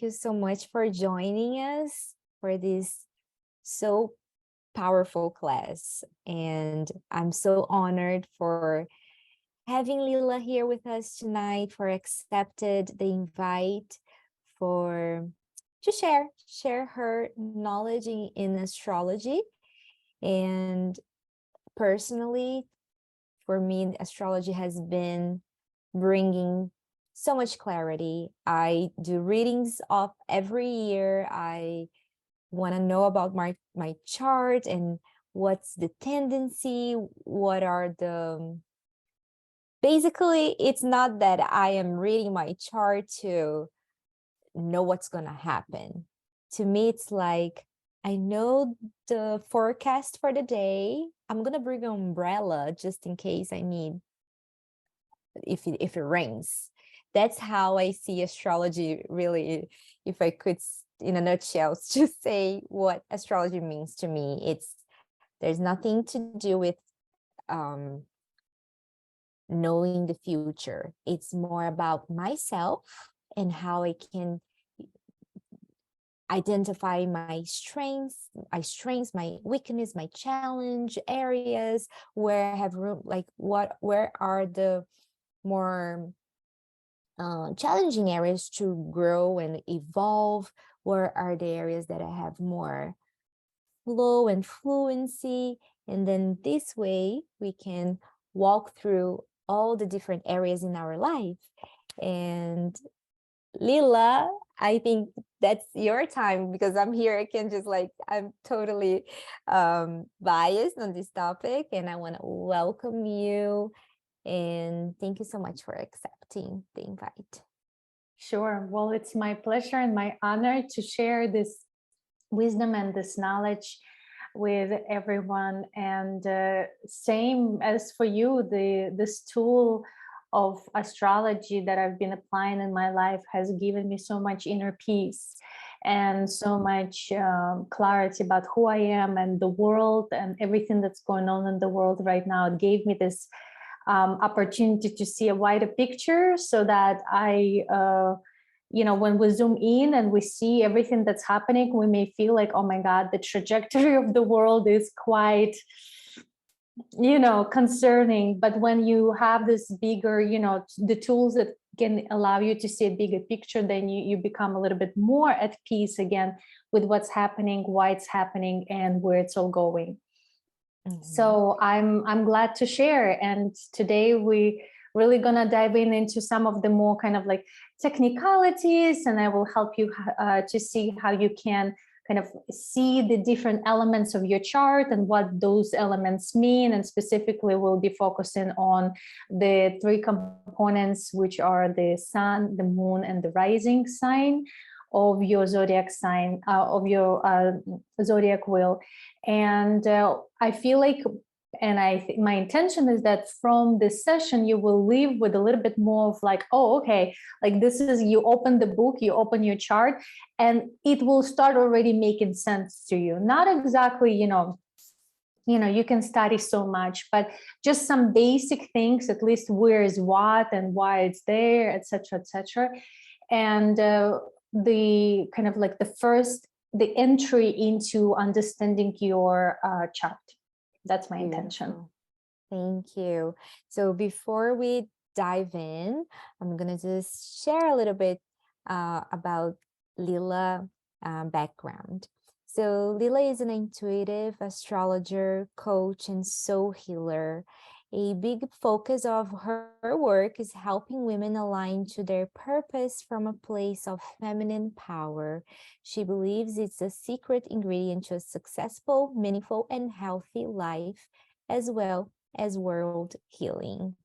thank you so much for joining us for this so powerful class. And I'm so honored for having Lila here with us tonight, for accepted the invite for to share her knowledge in astrology. And personally, for me, astrology has been bringing so much clarity. I do readings of every year. I want to know about my chart and what's the tendency, what are the basically, it's not that I am reading my chart to know what's going to happen. To me, it's like I know the forecast for the day. I'm going to bring an umbrella just in case I need, if it rains. That's how I see astrology, really. If I could, in a nutshell, just say what astrology means to me. There's nothing to do with knowing the future. It's more about myself and how I can identify my strengths, my weakness, my challenge areas, where I have room, like where are the more challenging areas to grow and evolve, where are the areas that I have more flow and fluency. And then this way we can walk through all the different areas in our life. And Lila, I think that's your time, because I'm here. I can just I'm totally biased on this topic, and I want to welcome you. And thank you so much for accepting the invite. Sure. Well, it's my pleasure and my honor to share this wisdom and this knowledge with everyone. And same as for you, this tool of astrology that I've been applying in my life has given me so much inner peace and so much clarity about who I am and the world and everything that's going on in the world right now. It gave me this opportunity to see a wider picture, so that I when we zoom in and we see everything that's happening, we may feel like, oh my God, the trajectory of the world is quite, concerning. But when you have this bigger, the tools that can allow you to see a bigger picture, then you become a little bit more at peace again with what's happening, why it's happening, and where it's all going. Mm-hmm. So I'm glad to share. And today we really gonna dive into some of the more kind of like technicalities, and I will help you to see how you can kind of see the different elements of your chart and what those elements mean. And specifically, we'll be focusing on the three components, which are the sun, the moon, and the rising sign of your zodiac sign, of your zodiac wheel. And I feel like, and my intention is that from this session, you will leave with a little bit more of like, oh, okay, like this is, you open the book, you open your chart, and it will start already making sense to you. Not exactly, you can study so much, but just some basic things, at least where is what and why it's there, etc., etc. And the kind of like the entry into understanding your chart. That's my intention. Thank you. So before we dive in, I'm going to just share a little bit about Lila background. So Lila is an intuitive astrologer, coach, and soul healer. A big focus of her work is helping women align to their purpose from a place of feminine power. She believes it's a secret ingredient to a successful, meaningful, and healthy life, as well as world healing.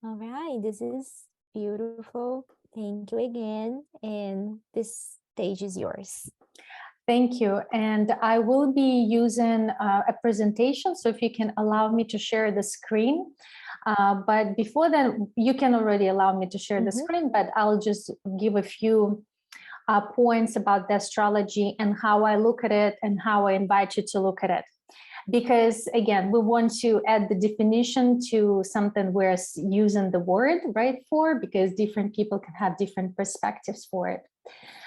All right, this is beautiful. Thank you again. And this stage is yours. Thank you. And I will be using a presentation. So if you can allow me to share the screen. But before then, you can already allow me to share the screen, but I'll just give a few points about the astrology and how I look at it and how I invite you to look at it. Because again, we want to add the definition to something we're using the word, right, for, because different people can have different perspectives for it.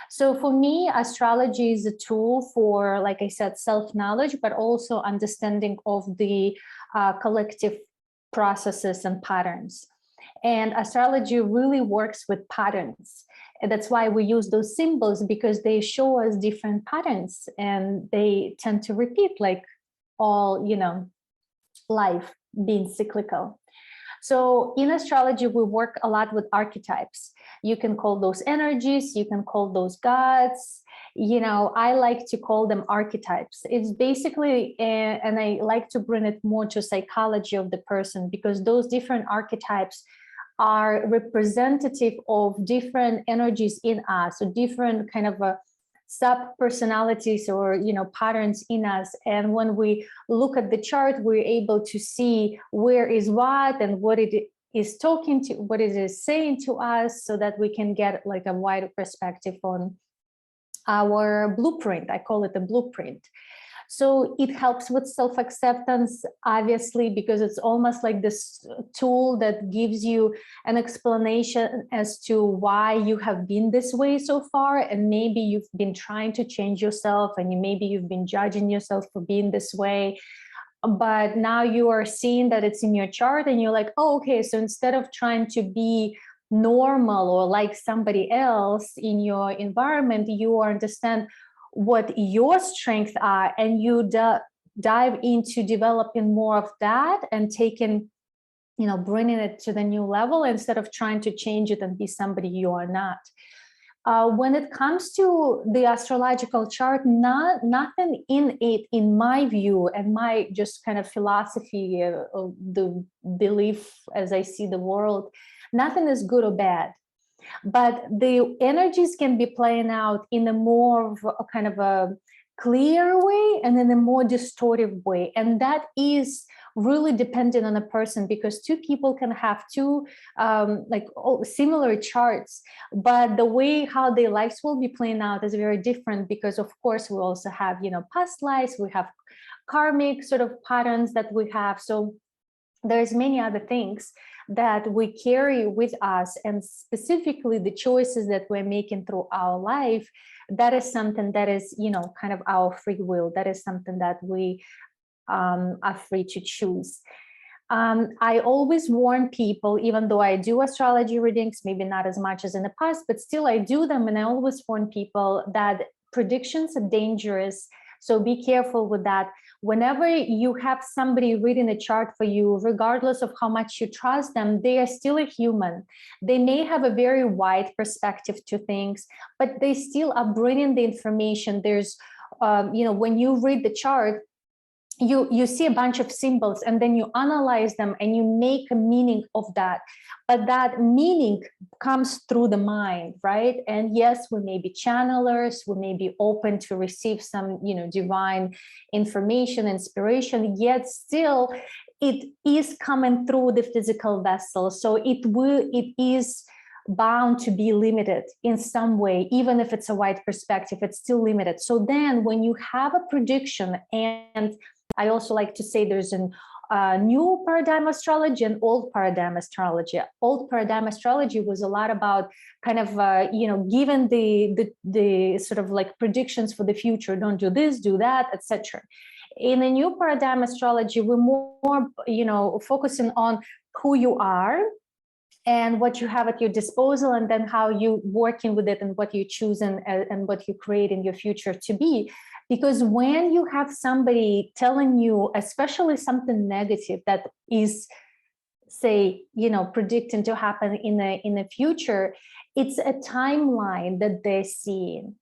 So for me, astrology is a tool for, like I said, self-knowledge, but also understanding of the collective processes and patterns. And astrology really works with patterns. And that's why we use those symbols, because they show us different patterns and they tend to repeat, like all, life being cyclical. So in astrology, we work a lot with archetypes. You can call those energies, you can call those gods. I like to call them archetypes. It's basically, and I like to bring it more to psychology of the person, because those different archetypes are representative of different energies in us, so different kind of sub personalities or patterns in us. And when we look at the chart, we're able to see where is what and what it is talking to, what it is saying to us, so that we can get like a wider perspective on our blueprint. I call it a blueprint. So it helps with self-acceptance, obviously, because it's almost like this tool that gives you an explanation as to why you have been this way so far. And maybe you've been trying to change yourself, and maybe you've been judging yourself for being this way. But now you are seeing that it's in your chart, and you're like, oh, okay, so instead of trying to be normal or like somebody else in your environment, you understand what your strengths are, and you dive into developing more of that and taking, bringing it to the new level instead of trying to change it and be somebody you are not. When it comes to the astrological chart, nothing in it, in my view and my just kind of philosophy of the belief as I see the world, nothing is good or bad. But the energies can be playing out in a more of a kind of a clear way and in a more distortive way. And that is really dependent on a person, because two people can have two similar charts, but the way how their lives will be playing out is very different, because of course we also have, past lives, we have karmic sort of patterns that we have. So there's many other things that we carry with us, and specifically the choices that we're making through our life, that is something that is, kind of our free will. That is something that we are free to choose. I always warn people, even though I do astrology readings, maybe not as much as in the past, but still I do them. And I always warn people that predictions are dangerous. So be careful with that. Whenever you have somebody reading a chart for you, regardless of how much you trust them, they are still a human. They may have a very wide perspective to things, but they still are bringing the information. There's, when you read the chart, you see a bunch of symbols, and then you analyze them and you make a meaning of that. But that meaning comes through the mind, right? And yes, we may be channelers, we may be open to receive some, divine information, inspiration, yet still it is coming through the physical vessel. So it is bound to be limited in some way. Even if it's a wide perspective, it's still limited. So then when you have a prediction, and I also like to say there's a new paradigm astrology and old paradigm astrology. Old paradigm astrology was a lot about kind of, given the sort of like predictions for the future, don't do this, do that, etc. In a new paradigm astrology, we're more, focusing on who you are and what you have at your disposal, and then how you working with it and what you choose and what you create in your future to be. Because when you have somebody telling you, especially something negative that is, say, predicting to happen in the future, it's a timeline that they're seeing.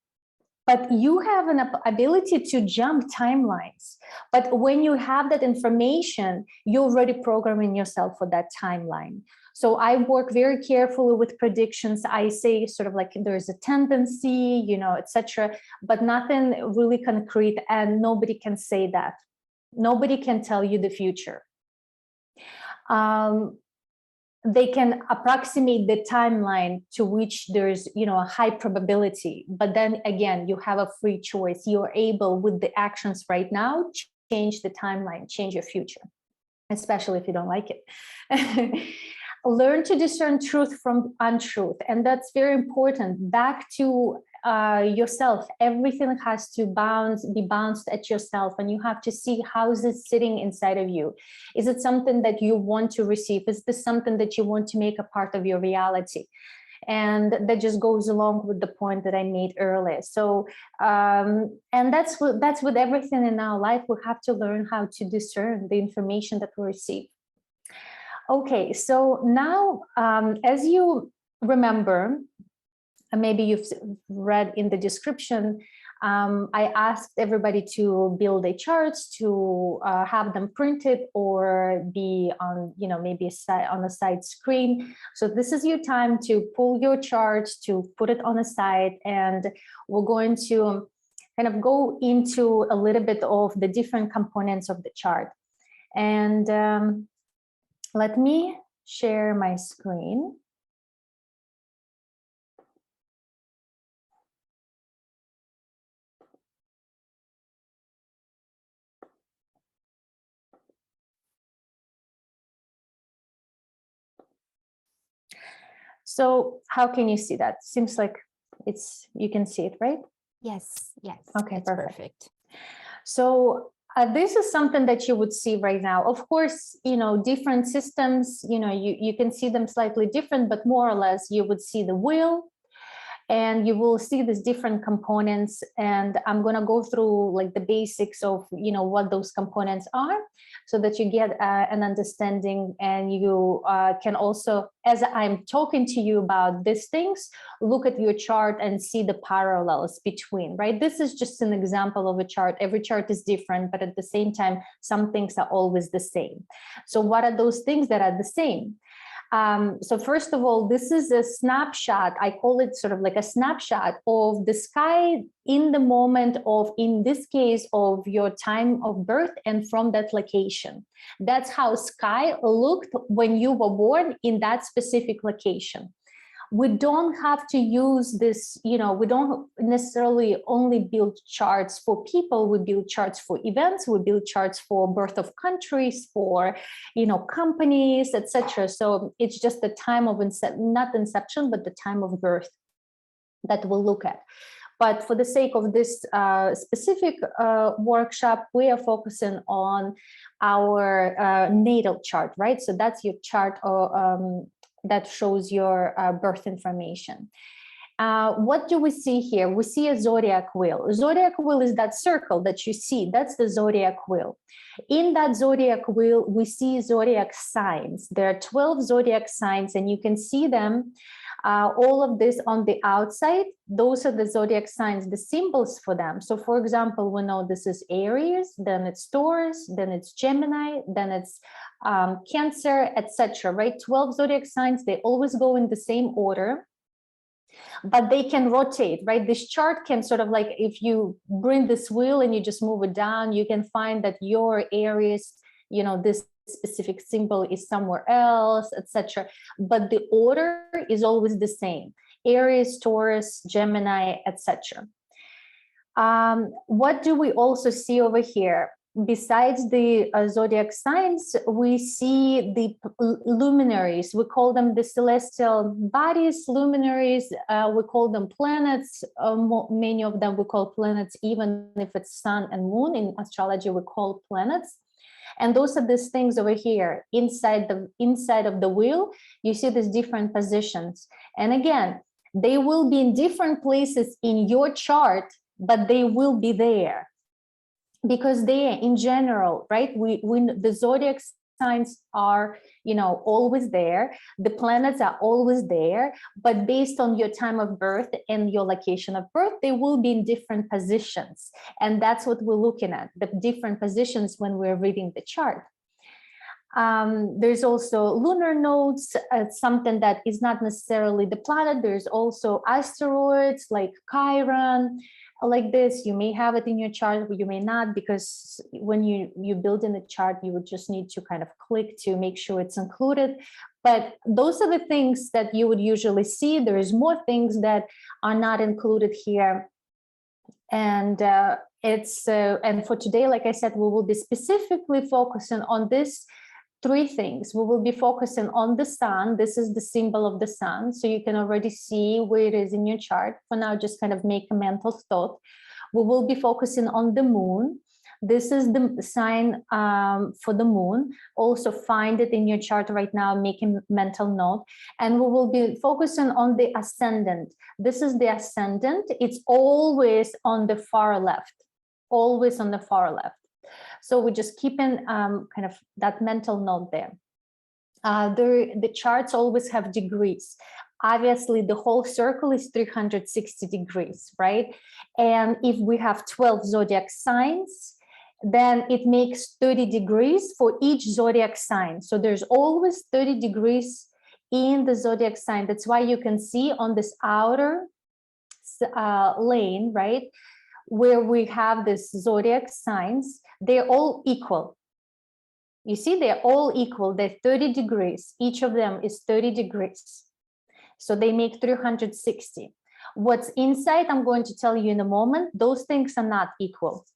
But you have an ability to jump timelines. But when you have that information, you're already programming yourself for that timeline. So I work very carefully with predictions. I say sort of like there's a tendency, etc., but nothing really concrete, and nobody can say that. Nobody can tell you the future. They can approximate the timeline to which there's, a high probability. But then again, you have a free choice. You're able, with the actions right now, change the timeline, change your future, especially if you don't like it. Learn to discern truth from untruth. And that's very important. Back to yourself. Everything has to be bounced at yourself, and you have to see how is it sitting inside of you. Is it something that you want to receive? Is this something that you want to make a part of your reality? And that just goes along with the point that I made earlier. So, and that's with everything in our life. We have to learn how to discern the information that we receive. Okay, so now, as you remember, maybe you've read in the description, I asked everybody to build a charts, to have them printed or be on, maybe on a side screen. So this is your time to pull your charts, to put it on a side, and we're going to kind of go into a little bit of the different components of the chart. And let me share my screen. So how can you see that? Seems like you can see it, right? Yes, yes. Okay, perfect. So this is something that you would see right now. Of course, different systems, you can see them slightly different, but more or less you would see the wheel, and you will see these different components. And I'm going to go through like the basics of, what those components are, so that you get an understanding, and you can also, as I'm talking to you about these things, look at your chart and see the parallels between, right? This is just an example of a chart. Every chart is different, but at the same time, some things are always the same. So what are those things that are the same? So first of all, this is a snapshot. I call it sort of like a snapshot of the sky in the moment of, in this case, of your time of birth and from that location. That's how sky looked when you were born in that specific location. We don't have to use this, we don't necessarily only build charts for people. We build charts for events, we build charts for birth of countries, for, companies, etc. So it's just the time of not inception, but the time of birth that we'll look at. But for the sake of this specific workshop, we are focusing on our natal chart, right? So that's your chart that shows your birth information. What do we see here? We see a zodiac wheel. Zodiac wheel is that circle that you see. That's the zodiac wheel. In that zodiac wheel, we see zodiac signs. There are 12 zodiac signs, and you can see them. All of this on the outside, those are the zodiac signs, the symbols for them. So for example, we know this is Aries, then it's Taurus, then it's Gemini, then it's Cancer, etc. Right? 12 zodiac signs, they always go in the same order, but they can rotate, right? This chart can sort of like, if you bring this wheel and you just move it down, you can find that your Aries, this specific symbol is somewhere else, etc. But the order is always the same: Aries, Taurus, Gemini, etc. What do we also see over here? Besides the zodiac signs, we see the luminaries. We call them the celestial bodies, luminaries. We call them planets. Many of them we call planets, even if it's sun and moon. In astrology, we call planets. And those are these things over here inside of the wheel. You see these different positions. And again, they will be in different places in your chart, but they will be there because they are in general, right? The zodiac signs are, always there. The planets are always there, but based on your time of birth and your location of birth, they will be in different positions. And that's what we're looking at, the different positions when we're reading the chart. There's also lunar nodes, something that is not necessarily the planet. There's also asteroids like Chiron, like this. You may have it in your chart, but you may not, because when you build in the chart, you would just need to kind of click to make sure it's included. But those are the things that you would usually see. There is more things that are not included here. And and for today, like I said, we will be specifically focusing on this three things. We will be focusing on the sun. This is the symbol of the sun. So you can already see where it is in your chart. For now, just kind of make a mental thought. We will be focusing on the moon. This is the sign for the moon. Also find it in your chart right now, make a mental note. And we will be focusing on the ascendant. This is the ascendant. It's always on the far left, always on the far left. So we just keep in kind of that mental note there. The charts always have degrees. Obviously, the whole circle is 360 degrees, right? And if we have 12 zodiac signs, then it makes 30 degrees for each zodiac sign. So there's always 30 degrees in the zodiac sign. That's why you can see on this outer lane, right, where we have this zodiac signs, they're all equal. You see, they're all equal. They're 30 degrees. Each of them is 30 degrees. So they make 360. What's inside, I'm going to tell you in a moment, those things are not equal.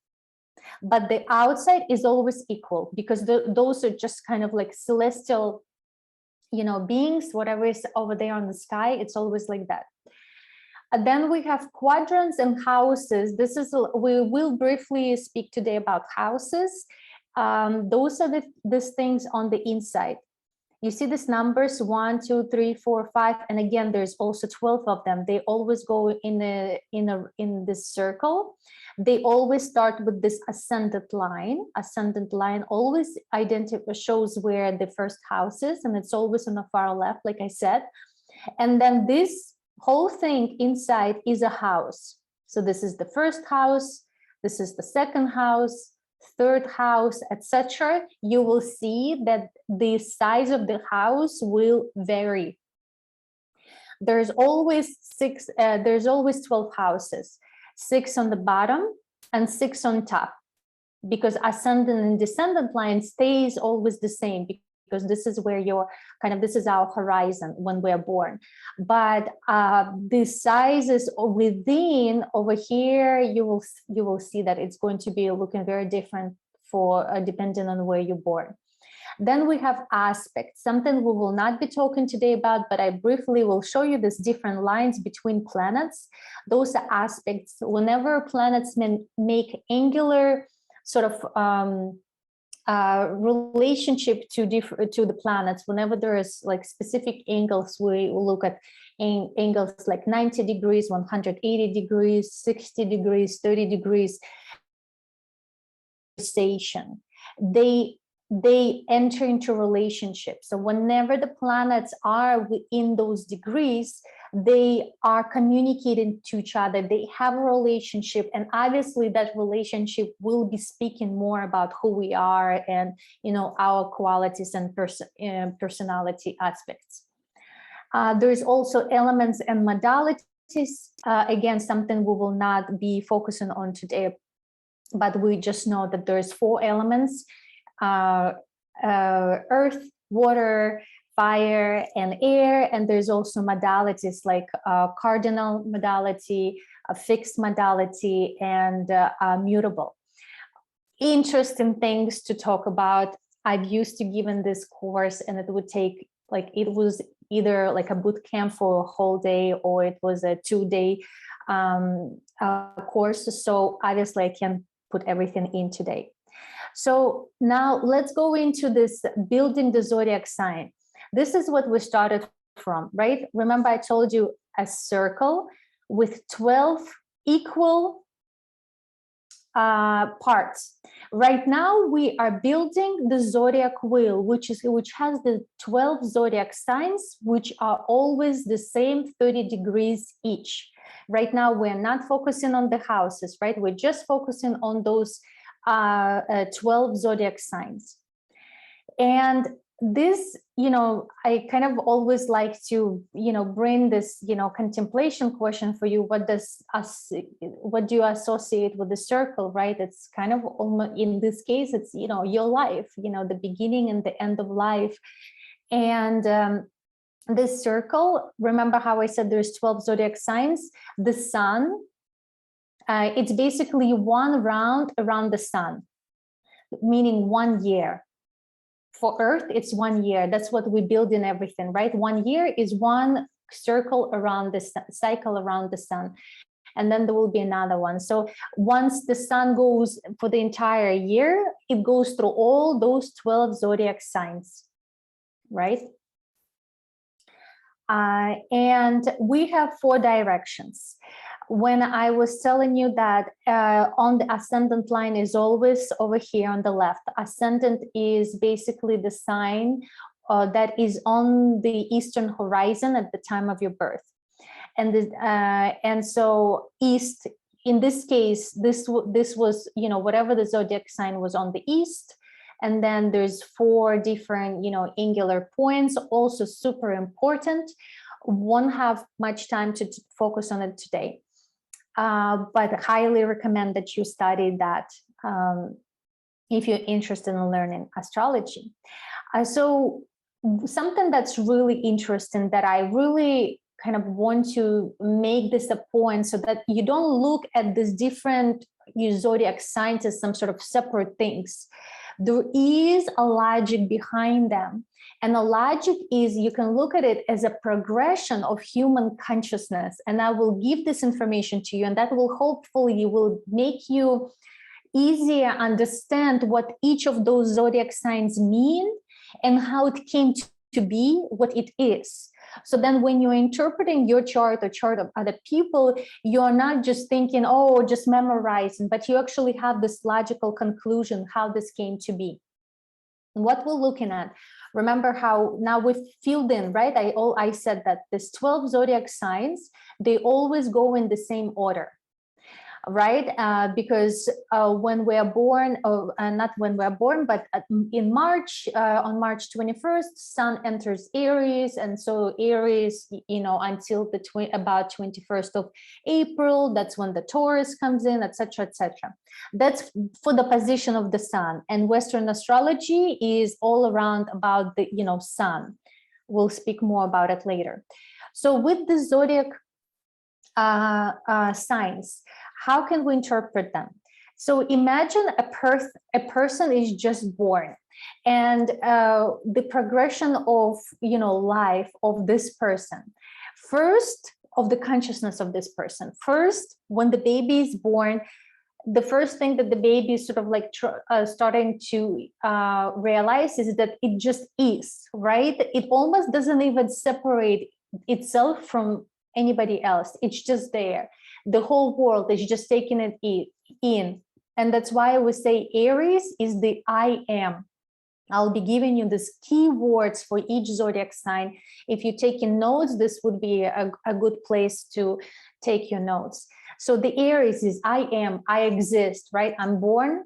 But the outside is always equal, because those are just kind of like celestial, you know, beings, whatever is over there on the sky, it's always like that. Then we have quadrants and houses. We will briefly speak today about houses. Those are these things on the inside. You see these numbers 1, 2, 3, 4, 5, and again there's also 12 of them. They always go in this circle. They always start with this ascendant line. Ascendant line always shows where the first house is, and it's always on the far left, like I said. And then this whole thing inside is a house. So this is the first house, this is the second house, third house, etc. You will see that the size of the house will vary. There's always 12 houses, 6 on the bottom and 6 on top, because ascendant and descendant line stays always the same, because this is where this is our horizon when we're born. But the sizes within over here, you will see that it's going to be looking very different for depending on where you're born. Then we have aspects, something we will not be talking today about, but I briefly will show you these different lines between planets. Those are aspects. Whenever planets make angular sort of relationship to the planets, whenever there is like specific angles, we will look at angles like 90 degrees, 180 degrees, 60 degrees, 30 degrees. They enter into relationships. So whenever the planets are within those degrees, they are communicating to each other. They have a relationship, and obviously that relationship will be speaking more about who we are and, you know, our qualities and personality aspects. There's also elements and modalities. Again, something we will not be focusing on today, but we just know that there's 4 elements: earth, water, fire, and air. And there's also modalities like cardinal modality, a fixed modality, and mutable. Interesting things to talk about. I've used to give in this course, and it would take, like, it was either like a boot camp for a whole day, or it was a 2-day course. So obviously I can't put everything in today. So now let's go into this building the zodiac sign. This is what we started from, right? Remember, I told you a circle with 12 equal parts. Right now we are building the zodiac wheel, which has the 12 zodiac signs, which are always the same 30 degrees each. Right now we're not focusing on the houses, right? We're just focusing on those 12 zodiac signs. And this, you know, I kind of always like to, you know, bring this, you know, contemplation question for you. What do you associate with the circle, right? It's kind of almost, in this case, it's, you know, your life, you know, the beginning and the end of life. And this circle, remember how I said there's 12 zodiac signs? The sun, it's basically one round around the sun, meaning 1 year. for Earth, it's 1 year. That's what we build in everything, right? 1 year is one circle around the sun, cycle around the sun. And then there will be another one. So once the sun goes for the entire year, it goes through all those 12 zodiac signs, right? And we have 4 directions. When I was telling you that on the ascendant line is always over here on the left, ascendant is basically the sign that is on the eastern horizon at the time of your birth. And so east, in this case, this was, you know, whatever the zodiac sign was on the east. And then there's 4 different, you know, angular points, also super important. Won't have much time to focus on it today, but highly recommend that you study that if you're interested in learning astrology. So something that's really interesting that I really kind of want to make this a point so that you don't look at these different zodiac signs as some sort of separate things. There is a logic behind them. And the logic is you can look at it as a progression of human consciousness. And I will give this information to you, and that will hopefully will make you easier understand what each of those zodiac signs mean and how it came to be what it is. So then when you're interpreting your chart or chart of other people, you're not just thinking, oh, just memorizing, but you actually have this logical conclusion how this came to be. And what we're looking at, remember how now we've filled in, right? I said that this 12 zodiac signs, they always go in the same order. Right? Because when we are born, not when we are born, but in March, on March 21st, Sun enters Aries. And so Aries, you know, until about 21st of April, that's when the Taurus comes in, etc., etc. That's for the position of the Sun. And Western astrology is all around about the, you know, Sun. We'll speak more about it later. So with the zodiac signs, how can we interpret them? So imagine a person is just born, and the progression of, you know, life of this person. First, of the consciousness of this person. First, when the baby is born, the first thing that the baby is sort of like starting to realize is that it just is, right? It almost doesn't even separate itself from anybody else. It's just there. The whole world is just taking it in. And that's why I would say Aries is the I am. I'll be giving you these keywords for each zodiac sign. If you're taking notes, this would be a good place to take your notes. So the Aries is I am, I exist, right? I'm born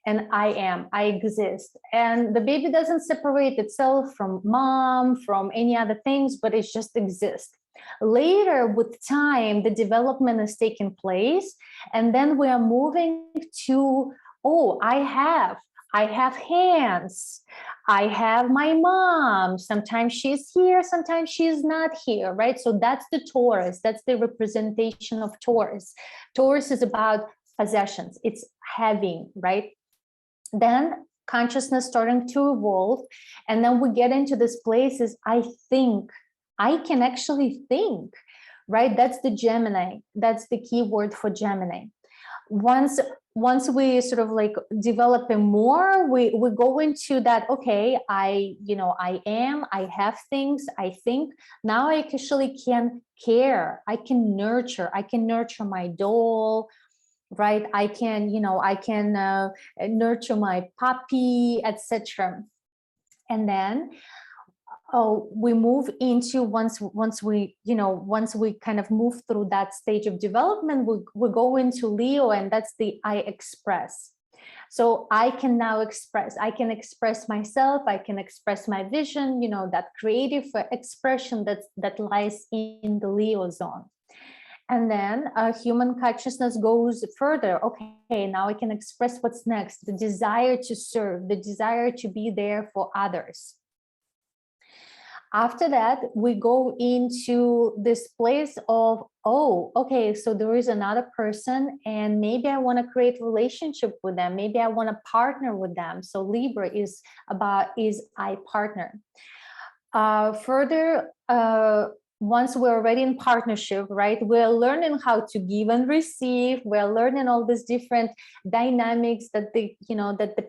and I am, I exist. And the baby doesn't separate itself from mom, from any other things, but it just exists. Later, with time, the development is taking place, and then we are moving to, oh, I have hands, I have my mom, sometimes she's here, sometimes she's not here, right? So that's the Taurus, that's the representation of Taurus. Taurus is about possessions, it's having, right? Then consciousness starting to evolve, and then we get into this places, I think, I can actually think, right? That's the Gemini. That's the key word for Gemini. Once we sort of like developing more, we go into that, okay, I am, I have things, I think. Now I actually can care, I can nurture my doll, right? I can nurture my puppy, etc. And then we move into once we kind of move through that stage of development, we go into Leo, and that's the I express. So I can now express myself, I can express my vision, you know, that creative expression that lies in the Leo zone. And then human consciousness goes further. Okay, now I can express what's next, the desire to serve, the desire to be there for others. After that, we go into this place of, oh, okay, so there is another person, and maybe I want to create a relationship with them. Maybe I want to partner with them. So Libra is I partner. Further, once we're already in partnership, right, we're learning how to give and receive. We're learning all these different dynamics that the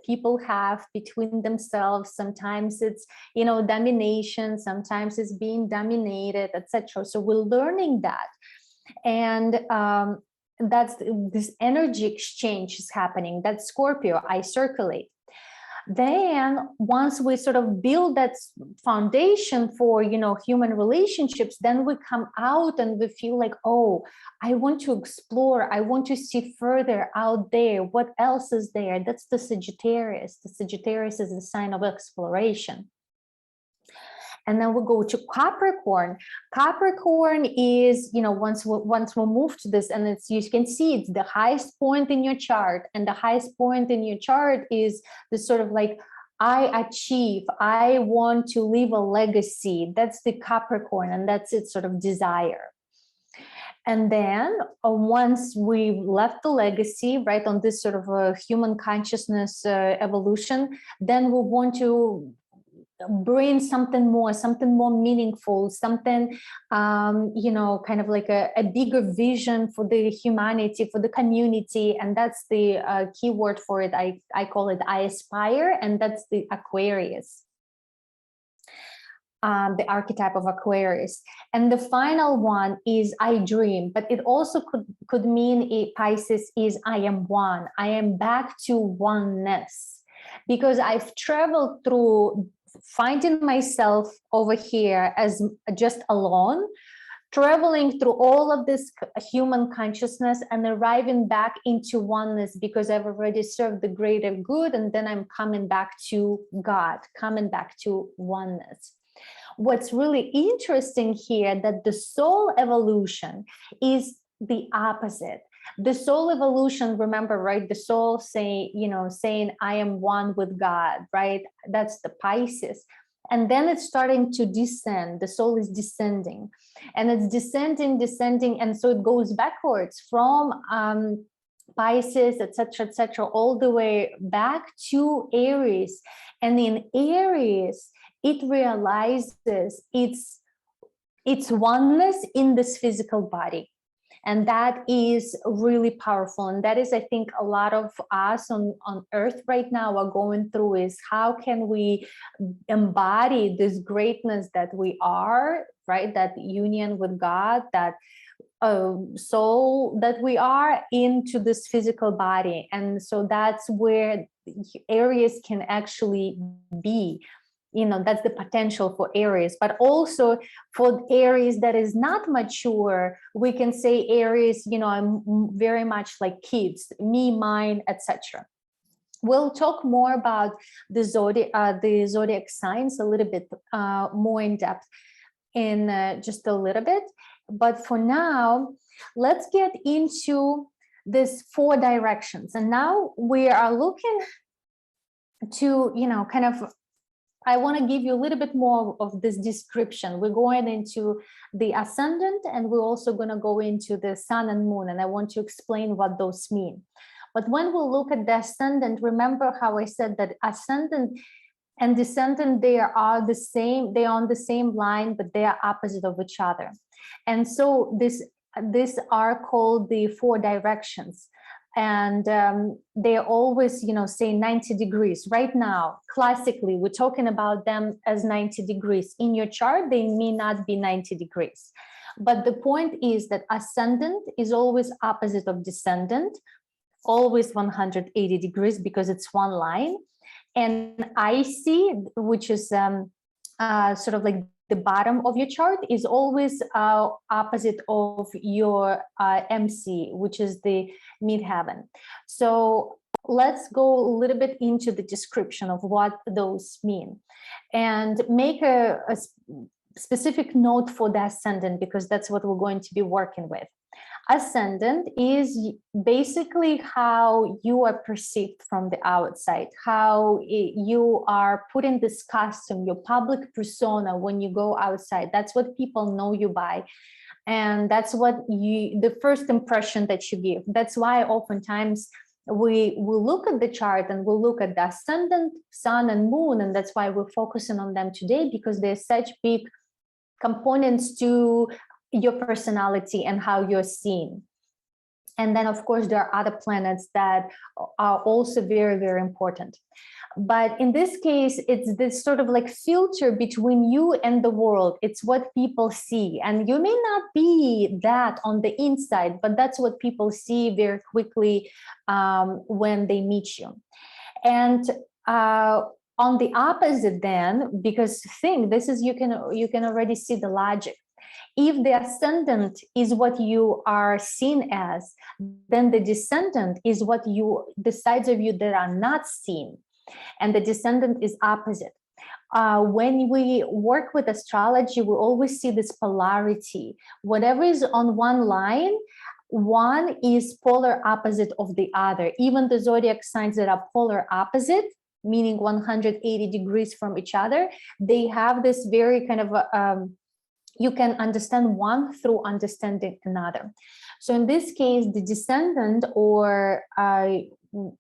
people have between themselves. Sometimes it's, domination, sometimes it's being dominated, etc. So we're learning that. And that's this energy exchange is happening. That's Scorpio, I circulate. Then once we sort of build that foundation for human relationships, then we come out and we feel like, oh, I want to explore, I want to see further out there, what else is there. That's the Sagittarius. The Sagittarius is the sign of exploration. And then we'll go to Capricorn. Capricorn is, once we move to this, and it's, you can see it's the highest point in your chart, and the highest point in your chart is this sort of like, I achieve, I want to leave a legacy. That's the Capricorn, and that's its sort of desire. And then once we left the legacy, right, on this sort of a human consciousness evolution, then we want to bring something more meaningful, something kind of like a bigger vision for the humanity, for the community. And that's the key word for it. I call it I aspire, and that's the Aquarius, the archetype of Aquarius. And the final one is I dream, but it also could mean Pisces is I am one. I am back to oneness, because I've traveled through finding myself over here as just alone, traveling through all of this human consciousness and arriving back into oneness, because I've already served the greater good, and then I'm coming back to God, coming back to oneness. What's really interesting here, that the soul evolution is the opposite. The soul evolution, remember, right? The soul saying, I am one with God, right? That's the Pisces. And then it's starting to descend. The soul is descending, and it's descending. And so it goes backwards from Pisces, etc., all the way back to Aries. And in Aries, it realizes its oneness in this physical body. And that is really powerful. And that is, I think, a lot of us on Earth right now are going through, is how can we embody this greatness that we are, right? That union with God, that soul that we are, into this physical body. And so that's where Aries can actually be. That's the potential for Aries. But also for Aries that is not mature, we can say Aries, I'm very much like kids, me, mine, etc. We'll talk more about the zodiac signs a little bit more in depth in just a little bit. But for now, let's get into this 4 directions. And now we are looking to, kind of, I want to give you a little bit more of this description. We're going into the ascendant, and we're also going to go into the sun and moon, and I want to explain what those mean. But when we look at the ascendant, remember how I said that ascendant and descendant, they are the same, they are on the same line, but they are opposite of each other. And so these are called the 4 directions. And they always, say 90 degrees. Right now, classically, we're talking about them as 90 degrees. In your chart, they may not be 90 degrees. But the point is that ascendant is always opposite of descendant, always 180 degrees, because it's one line. And IC, which is sort of like the bottom of your chart, is always opposite of your MC, which is the midheaven. So let's go a little bit into the description of what those mean, and make a specific note for the ascendant, because that's what we're going to be working with. Ascendant is basically how you are perceived from the outside, how you are put in this costume, your public persona when you go outside. That's what people know you by. And that's what the first impression that you give. That's why oftentimes we will look at the chart and we'll look at the ascendant, sun and moon. And that's why we're focusing on them today, because they're such big components to your personality and how you're seen. And then, of course, there are other planets that are also very, very important. But in this case, it's this sort of like filter between you and the world. It's what people see. And you may not be that on the inside, but that's what people see very quickly when they meet you. And on the opposite then, because this is, you can already see the logic. If the ascendant is what you are seen as, then the descendant is what the sides of you that are not seen. And the descendant is opposite. When we work with astrology, we always see this polarity. Whatever is on one line, one is polar opposite of the other. Even the zodiac signs that are polar opposite, meaning 180 degrees from each other, they have this very kind of you can understand one through understanding another. So in this case, the descendant, or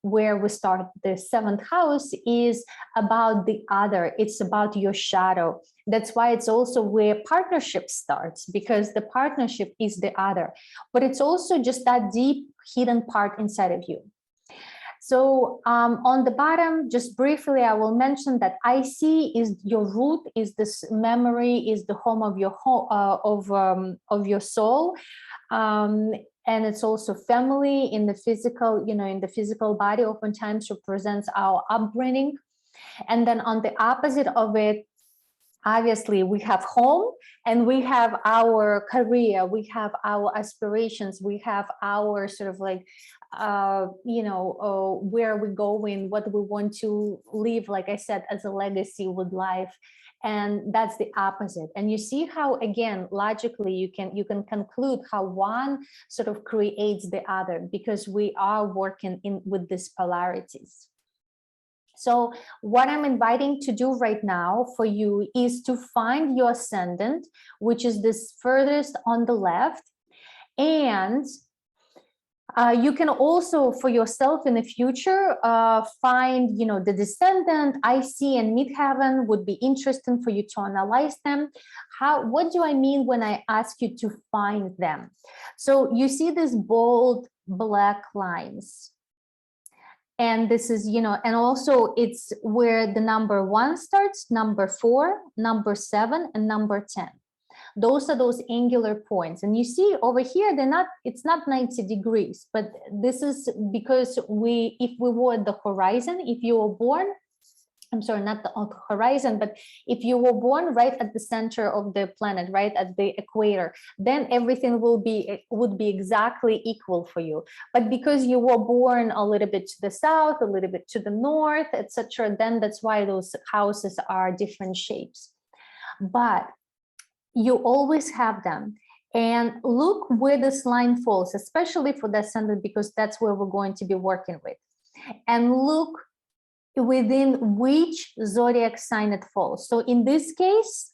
where we start, the seventh house, is about the other. It's about your shadow. That's why it's also where partnership starts, because the partnership is the other. But it's also just that deep hidden part inside of you. So on the bottom, just briefly, I will mention that IC is your root, is this memory, is the home of your of your soul, and it's also family in the physical, in the physical body. Oftentimes represents our upbringing, and then on the opposite of it, obviously we have home, and we have our career, we have our aspirations, we have our sort of like where we're going, what we want to leave, like I said, as a legacy with life. And that's the opposite. And you see how, again, logically you can conclude how one sort of creates the other, because we are working with these polarities. So what I'm inviting to do right now for you is to find your ascendant, which is this furthest on the left. And you can also, for yourself in the future, find, the descendant, IC, and midheaven would be interesting for you to analyze them. What do I mean when I ask you to find them? So you see these bold black lines. And this is, and also it's where the number 1 starts, number 4, number 7, and number 10. Those are those angular points. And you see over here, it's not 90 degrees, but this is because if we were at the horizon, if you were born, I'm sorry, not the horizon, but if you were born right at the center of the planet, right at the equator, then everything would be exactly equal for you. But because you were born a little bit to the south, a little bit to the north, etc., then that's why those houses are different shapes. But you always have them. And look where this line falls, especially for the ascendant, because that's where we're going to be working with. And look within which zodiac sign it falls. So in this case,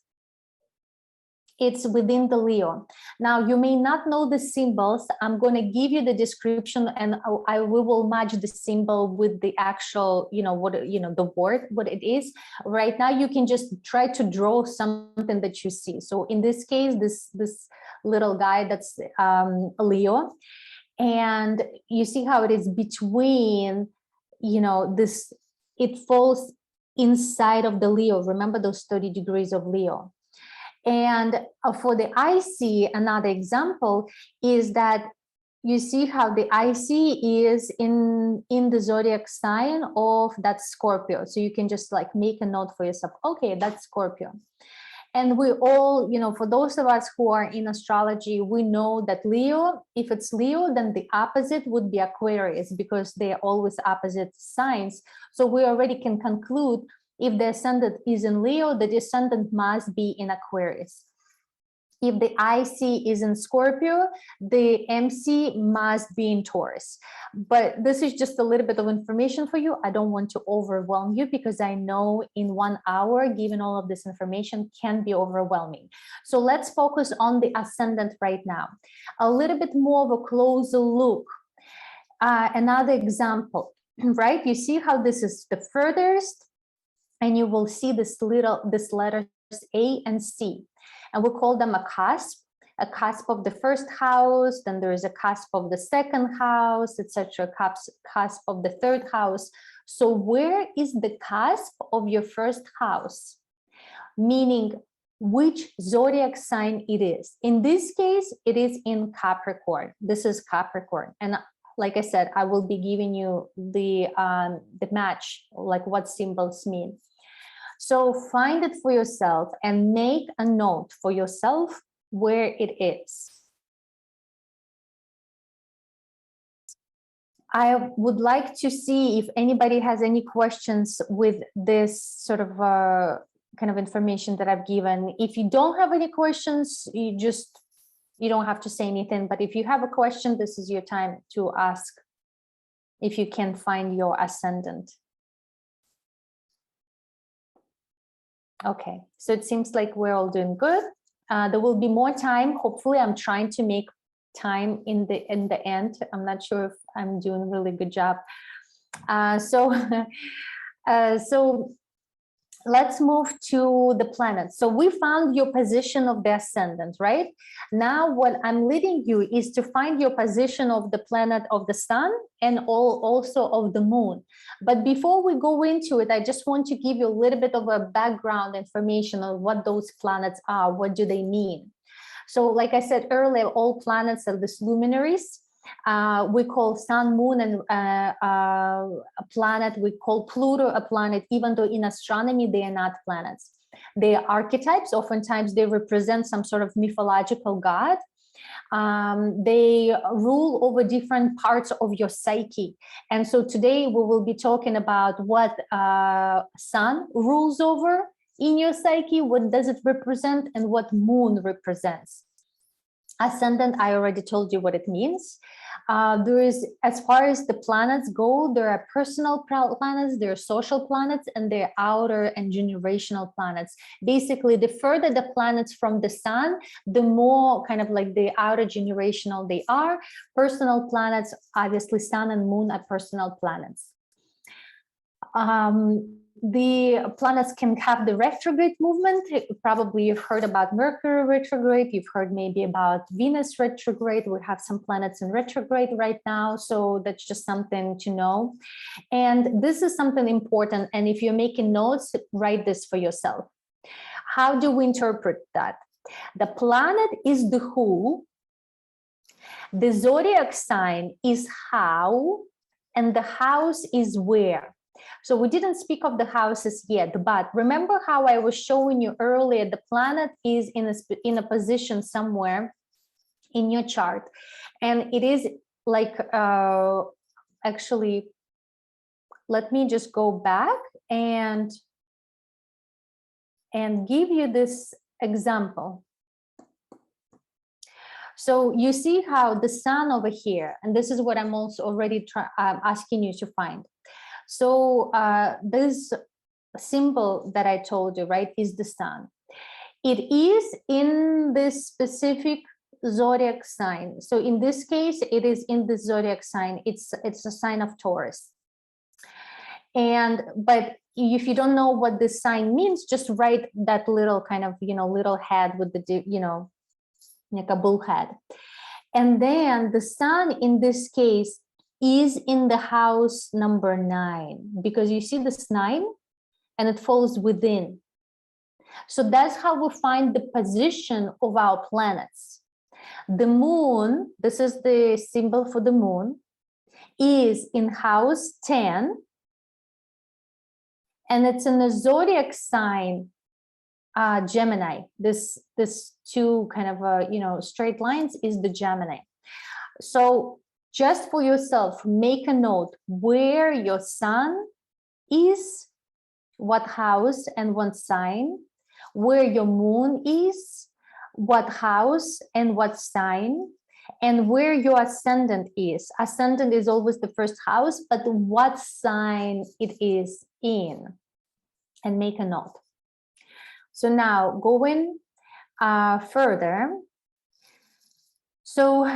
it's within the Leo. Now, you may not know the symbols. I'm going to give you the description, and we will match the symbol with the actual, the word, what it is. Right now, you can just try to draw something that you see. So in this case, this little guy, that's Leo. And you see how it is between, it falls inside of the Leo. Remember those 30 degrees of Leo. And for the IC, another example is that you see how the IC is in the zodiac sign of that Scorpio. So you can just like make a note for yourself. Okay, that's Scorpio. And we all, for those of us who are in astrology, we know that Leo, if it's Leo, then the opposite would be Aquarius, because they are always opposite signs. So we already can conclude if the ascendant is in Leo, the descendant must be in Aquarius. If the IC is in Scorpio, the MC must be in Taurus. But this is just a little bit of information for you. I don't want to overwhelm you because I know in 1 hour, giving all of this information can be overwhelming. So let's focus on the ascendant right now. A little bit more of a closer look. Another example, right? You see how this is the furthest, and you will see this letters A and C. And we call them a cusp of the first house, then there is a cusp of the second house, etc., cusp of the third house. So where is the cusp of your first house? Meaning which zodiac sign it is. In this case, it is in Capricorn. This is Capricorn. And like I said, I will be giving you the match, like what symbols mean. So find it for yourself and make a note for yourself where it is. I would like to see if anybody has any questions with this sort of kind of information that I've given. If you don't have any questions, you don't have to say anything. But if you have a question, this is your time to ask if you can find your ascendant. Okay, so it seems like we're all doing good. There will be more time. Hopefully, I'm trying to make time in the end. I'm not sure if I'm doing a really good job. So let's move to the planets. So we found your position of the ascendant, right? Now what I'm leading you is to find your position of the planet of the sun and also of the moon. But before we go into it, I just want to give you a little bit of a background information on what those planets are. What do they mean? So like I said earlier, all planets are these luminaries. We call sun, moon, and a planet. We call Pluto a planet, even though in astronomy they are not planets. They are archetypes. Oftentimes they represent some sort of mythological god. They rule over different parts of your psyche. And so today we will be talking about what sun rules over in your psyche, what does it represent, and what moon represents. Ascendant, I already told you what it means. There is, as far as the planets go, there are personal planets, there are social planets, and there are outer and generational planets. Basically, the further the planets from the sun, the more kind of like the outer generational they are. Personal planets, obviously sun and moon are personal planets. The planets can have the retrograde movement. Probably you've heard about Mercury retrograde. You've heard maybe about Venus retrograde. We have some planets in retrograde right now. So that's just something to know. And this is something important. And if you're making notes, write this for yourself. How do we interpret that? The planet is the who. The zodiac sign is how. And the house is where. So we didn't speak of the houses yet, but remember how I was showing you earlier, the planet is in a position somewhere in your chart. And it is like, actually, let me just go back and give you this example. So you see how the sun over here, and this is what I'm also already asking you to find. So this symbol that I told you, right, is the sun. It is in this specific zodiac sign. So in this case, it is in the zodiac sign. It's a sign of Taurus. But if you don't know what this sign means, just write that little kind of, little head with the, like a bull head. And then the sun in this case is in the house number 9, because you see this 9 and it falls within. So that's how we find the position of our planets. The moon, this is the symbol for the moon, is in house 10, and it's in the zodiac sign Gemini. This two kind of straight lines is the Gemini. So just for yourself, make a note where your sun is, what house and what sign, where your moon is, what house and what sign, and where your ascendant is. Ascendant is always the first house, but what sign it is in, and make a note. So now going further, so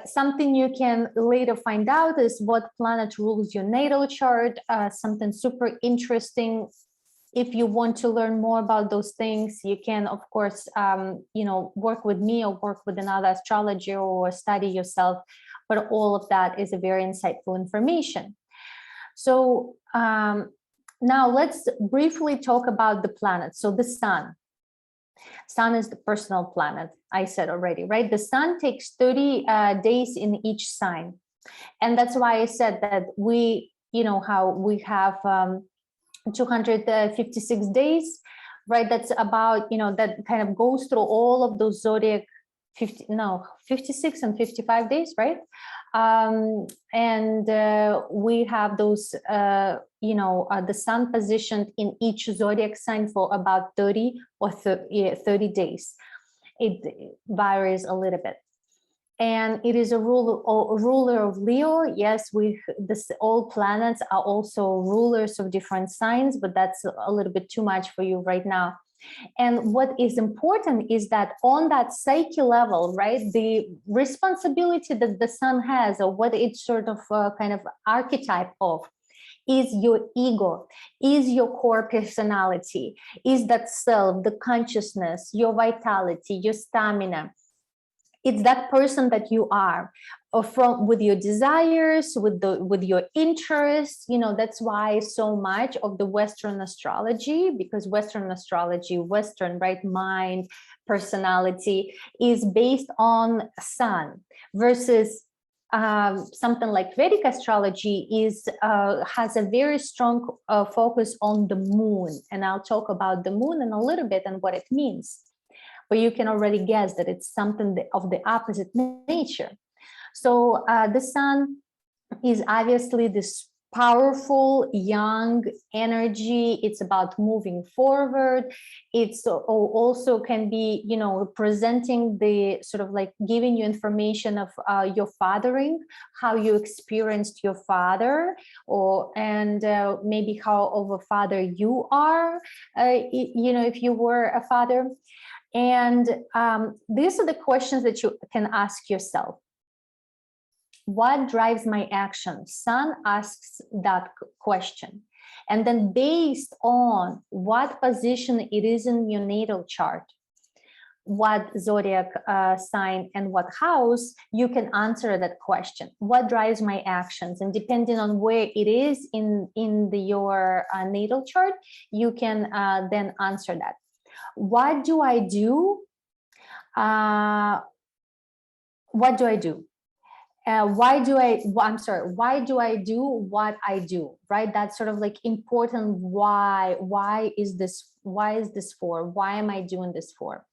something you can later find out is what planet rules your natal chart, something super interesting. If you want to learn more about those things, you can, of course, work with me or work with another astrologer or study yourself. But all of that is a very insightful information. So now let's briefly talk about the planets. So the sun. Sun is the personal planet, I said already, right? The sun takes 30 days in each sign. And that's why I said that we, how we have 256 days, right? That's about, that kind of goes through all of those zodiac 56 and 55 days, right? And we have those, the sun positioned in each zodiac sign for about 30 or 30 days. It varies a little bit. And it is a ruler of Leo. Yes, all planets are also rulers of different signs, but that's a little bit too much for you right now. And what is important is that on that psyche level, right, the responsibility that the sun has, or what it's sort of kind of archetype of, is your ego, is your core personality, is that self, the consciousness, your vitality, your stamina. It's that person that you are, with your desires, with your interests. That's why so much of the Western astrology, because Western astrology, Western, right, mind, personality, is based on sun, versus something like Vedic astrology has a very strong focus on the moon. And I'll talk about the moon in a little bit and what it means. But you can already guess that it's something of the opposite nature. So the sun is obviously this powerful, young energy. It's about moving forward. It's also can be, presenting the sort of like giving you information of your fathering, how you experienced your father, and maybe how of a father you are, if you were a father. And these are the questions that you can ask yourself. What drives my action? Sun asks that question. And then based on what position it is in your natal chart, what zodiac sign and what house, you can answer that question. What drives my actions? And depending on where it is in your natal chart, you can then answer that. What do I do? What do I do? Why do I do what I do, right? That's sort of like important. Why is this for? Why am I doing this for?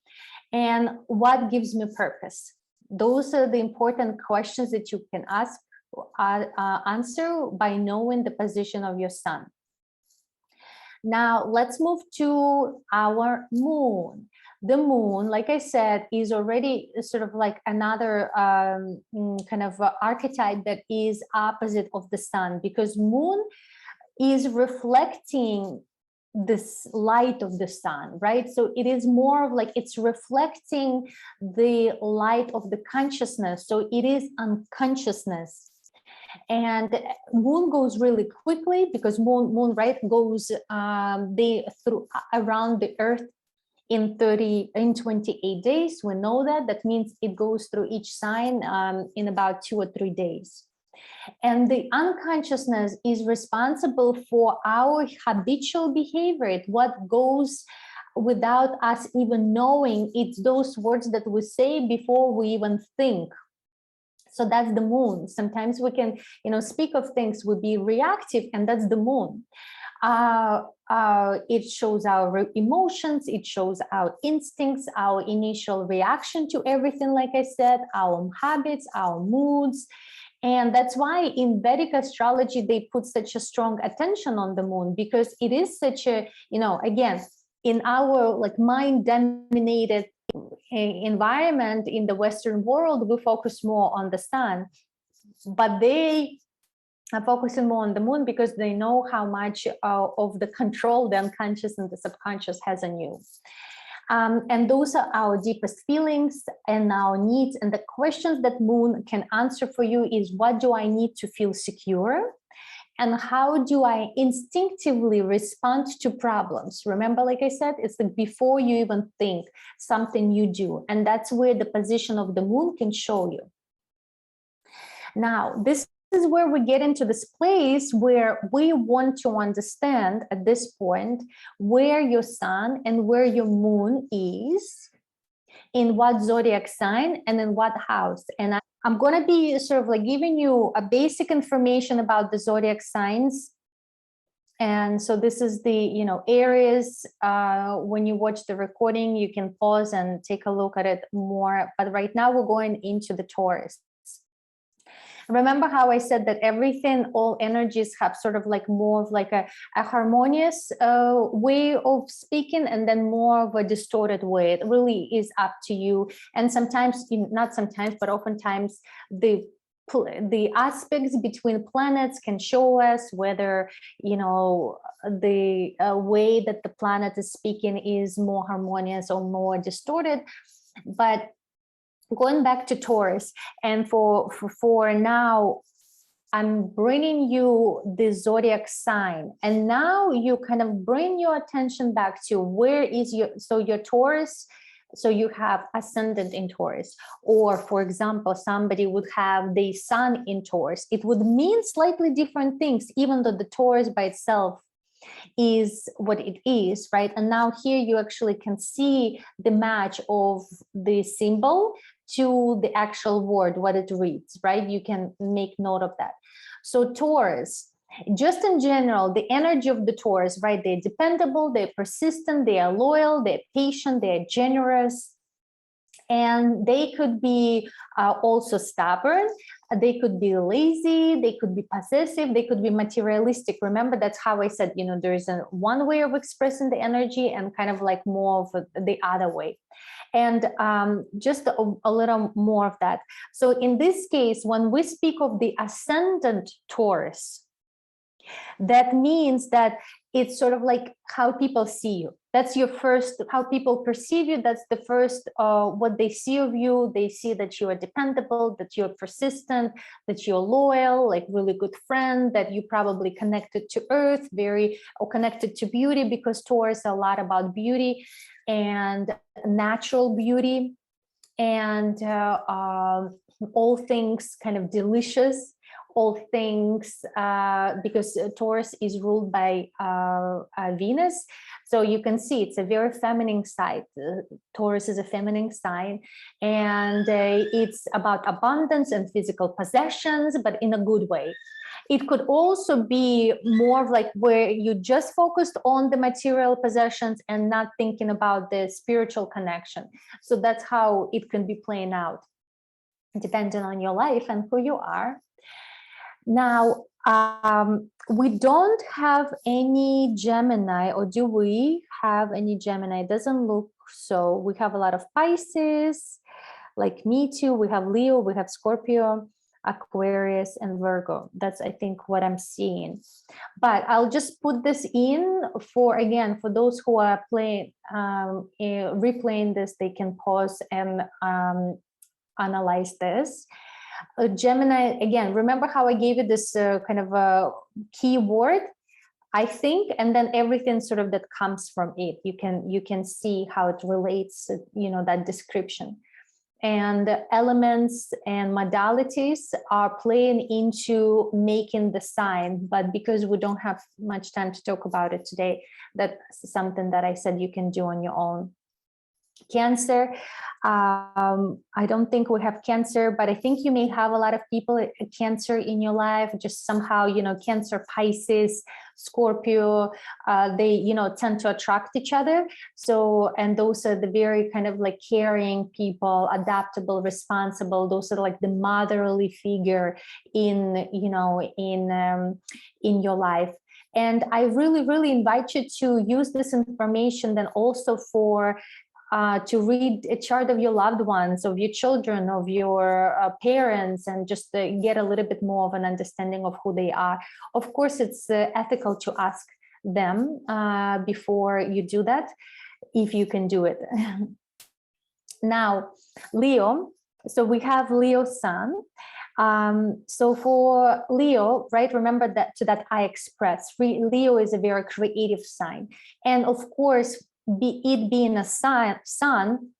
And what gives me purpose? Those are the important questions that you can answer by knowing the position of your sun. Now let's move to our moon. The moon, like I said, is already sort of like another kind of archetype that is opposite of the sun, because moon is reflecting this light of the sun, right? So it is more of like it's reflecting the light of the consciousness. So it is unconsciousness. And moon goes really quickly, because moon right goes around the earth in 28 days. We know that means it goes through each sign in about 2 or 3 days. And the unconsciousness is responsible for our habitual behavior, what goes without us even knowing. It's those words that we say before we even think. So that's the moon. Sometimes we can, speak of things, we'll be reactive, and that's the moon. It shows our emotions, it shows our instincts, our initial reaction to everything, like I said, our habits, our moods. And that's why in Vedic astrology, they put such a strong attention on the moon, because it is such a, again, in our like mind-dominated environment in the Western world, we focus more on the sun, but they are focusing more on the moon because they know how much of the control the unconscious and the subconscious has on you. And those are our deepest feelings and our needs. And the questions that moon can answer for you is, what do I need to feel secure? And how do I instinctively respond to problems? Remember, like I said, it's like before you even think, something you do. And that's where the position of the moon can show you. Now, this is where we get into this place where we want to understand at this point where your sun and where your moon is, in what zodiac sign and in what house. And I'm going to be sort of like giving you a basic information about the zodiac signs. And so this is the, Aries. When you watch the recording, you can pause and take a look at it more. But right now we're going into the Taurus. Remember how I said that everything, all energies have sort of like more of like a harmonious way of speaking, and then more of a distorted way. It really is up to you. And sometimes, not sometimes, but oftentimes the aspects between planets can show us whether, the way that the planet is speaking is more harmonious or more distorted. But going back to Taurus, and for now, I'm bringing you the zodiac sign, and now you kind of bring your attention back to where is your Taurus. So you have ascendant in Taurus, or for example, somebody would have the sun in Taurus. It would mean slightly different things, even though the Taurus by itself is what it is, right? And now here you actually can see the match of the symbol to the actual word, what it reads, right? You can make note of that. So Taurus, just in general, the energy of the Taurus, right? They're dependable, they're persistent, they are loyal, they're patient, they're generous, and they could be also stubborn. They could be lazy, they could be possessive, they could be materialistic. Remember, that's how I said, there is one way of expressing the energy and kind of like more of the other way. And just a little more of that. So in this case, when we speak of the ascendant Taurus, that means that it's sort of like how people see you. That's your first, how people perceive you. That's the first, what they see of you. They see that you are dependable, that you're persistent, that you're loyal, like really good friend, that you probably connected to earth, or connected to beauty, because Taurus are a lot about beauty and natural beauty, and all things kind of delicious, all things, because Taurus is ruled by Venus. So you can see it's a very feminine side. Taurus is a feminine sign, and it's about abundance and physical possessions, but in a good way. It could also be more of like where you just focused on the material possessions and not thinking about the spiritual connection. So that's how it can be playing out, depending on your life and who you are. Now, we don't have any Gemini, or do we have any Gemini? It doesn't look so. We have a lot of Pisces, like me too. We have Leo, we have Scorpio, Aquarius, and Virgo. That's, I think, what I'm seeing. But I'll just put this in for those who are replaying this, they can pause and analyze this. Gemini, again, remember how I gave you this kind of a keyword, I think, and then everything sort of that comes from it. You can see how it relates, that description. And elements and modalities are playing into making the sign, but because we don't have much time to talk about it today, that's something that I said you can do on your own. Cancer, I don't think we have Cancer, but I think you may have a lot of people Cancer in your life, just somehow, Cancer, Pisces, Scorpio, they, tend to attract each other. So, and those are the very kind of like caring people, adaptable, responsible. Those are like the motherly figure in your life. And I really, really invite you to use this information then also for to read a chart of your loved ones, of your children, of your parents, and just get a little bit more of an understanding of who they are. Of course, it's ethical to ask them before you do that, if you can do it. Now, Leo. So we have Leo sun. So for Leo, right, remember that I express, Leo is a very creative sign. And of course, it being a sun,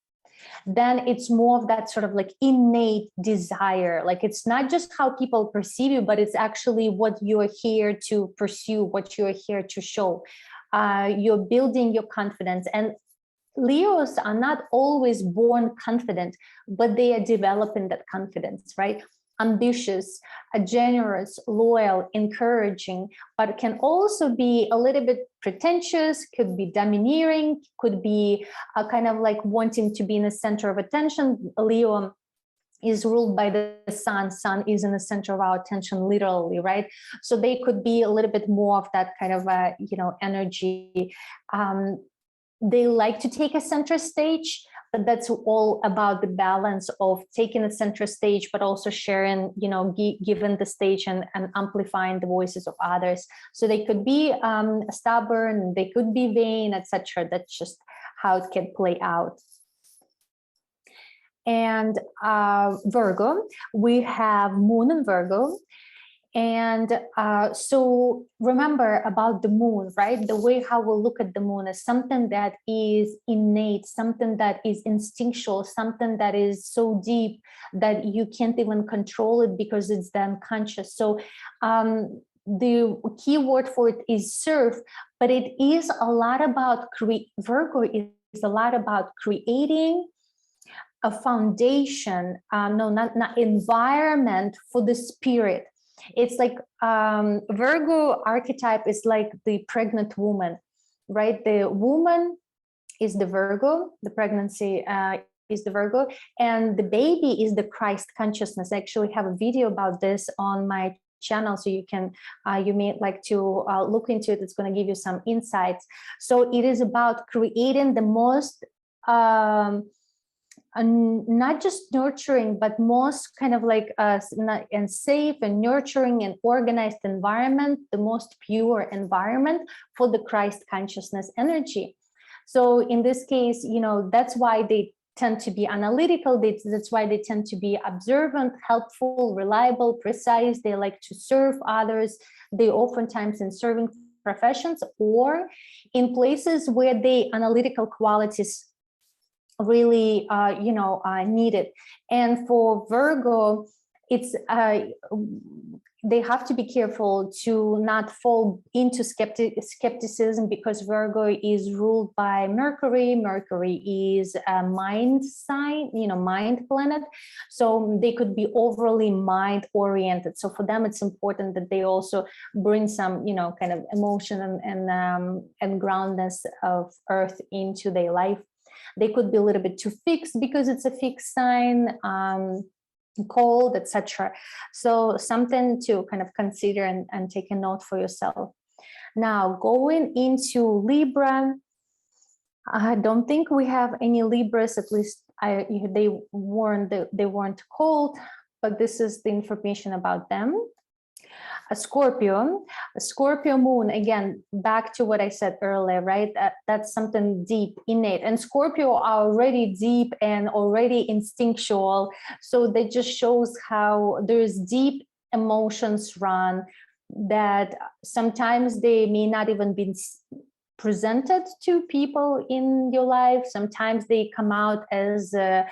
then it's more of that sort of like innate desire. Like it's not just how people perceive you, but it's actually what you're here to pursue, what you're here to show. You're building your confidence. And Leos are not always born confident, but they are developing that confidence, right? Ambitious, generous, loyal, encouraging, but can also be a little bit pretentious, could be domineering, could be kind of like wanting to be in the center of attention. Leo is ruled by the sun. Sun is in the center of our attention, literally, right? So they could be a little bit more of that kind of, energy. They like to take a center stage, but that's all about the balance of taking a center stage, but also sharing, giving the stage and amplifying the voices of others. So they could be stubborn, they could be vain, etc. That's just how it can play out. And Virgo, we have Moon in Virgo. And so remember about the moon, right? The way how we look at the moon is something that is innate, something that is instinctual, something that is so deep that you can't even control it because it's the unconscious. So the key word for it is serve, but it is a lot about Virgo is a lot about creating a foundation, not environment for the spirit. It's like Virgo archetype is like the pregnant woman, right? The woman is the Virgo, the pregnancy is the Virgo, and the baby is the Christ consciousness. I actually have a video about this on my channel, so you can you may like to look into it. It's going to give you some insights. So it is about creating the most not just nurturing, but most kind of like and safe and nurturing and organized environment, the most pure environment for the Christ consciousness energy. So in this case, that's why they tend to be analytical. That's why they tend to be observant, helpful, reliable, precise. They like to serve others. They oftentimes in serving professions or in places where the analytical qualities really needed. And for Virgo, it's they have to be careful to not fall into skepticism, because Virgo is ruled by Mercury. Mercury is a mind sign, mind planet. So they could be overly mind oriented. So for them, it's important that they also bring some, kind of emotion and groundness of earth into their life. They could be a little bit too fixed because it's a fixed sign, cold, etc. So something to kind of consider and take a note for yourself. Now, going into Libra, I don't think we have any Libras, at least they weren't called, but this is the information about them. A Scorpio moon, again, back to what I said earlier, right? That's something deep, innate. And Scorpio are already deep and already instinctual. So that just shows how there's deep emotions run that sometimes they may not even be presented to people in your life. Sometimes they come out as a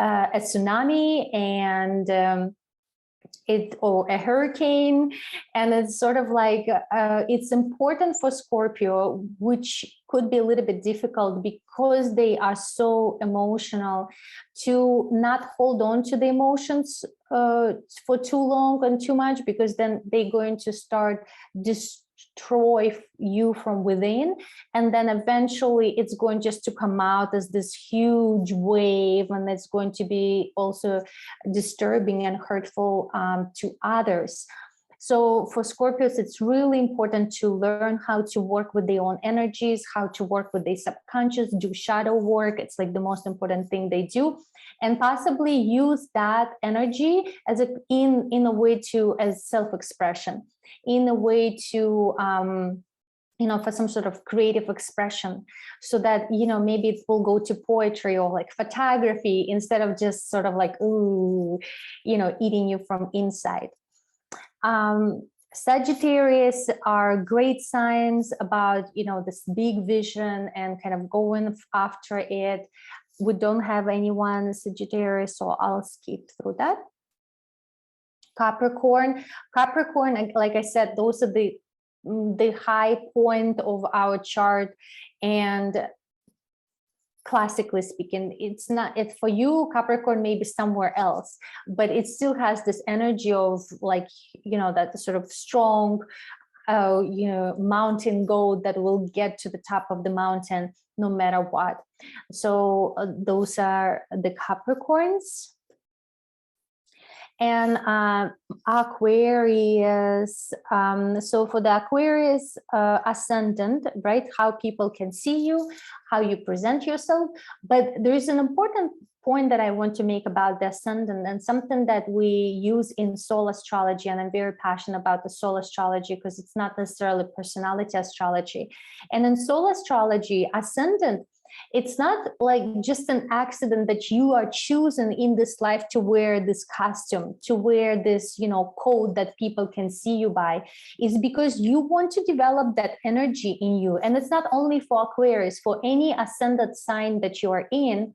tsunami and or a hurricane, and it's sort of like it's important for Scorpio, which could be a little bit difficult because they are so emotional, to not hold on to the emotions for too long and too much, because then they're going to start destroy you from within, and then eventually it's going just to come out as this huge wave, and it's going to be also disturbing and hurtful to others. So for Scorpios, it's really important to learn how to work with their own energies, how to work with their subconscious, do shadow work. It's like the most important thing they do, and possibly use that energy as in a way to as self-expression, in a way to for some sort of creative expression, so that maybe it will go to poetry or like photography, instead of just sort of like eating you from inside. Sagittarius are great signs about this big vision and kind of going after it. We don't have anyone Sagittarius, so I'll skip through that. Capricorn, like I said, those are the high point of our chart, and classically speaking, it's for you, Capricorn may be somewhere else, but it still has this energy of like that sort of strong mountain goat that will get to the top of the mountain no matter what. So those are the Capricorns. And Aquarius, so for the Aquarius ascendant, right, how people can see you, how you present yourself. But there is an important point that I want to make about the ascendant, and something that we use in soul astrology, and I'm very passionate about the soul astrology because it's not necessarily personality astrology. And in soul astrology, ascendant, it's not like just an accident that you are choosing in this life to wear this costume, to wear this, coat that people can see you by. Is because you want to develop that energy in you. And it's not only for Aquarius, for any ascendant sign that you are in,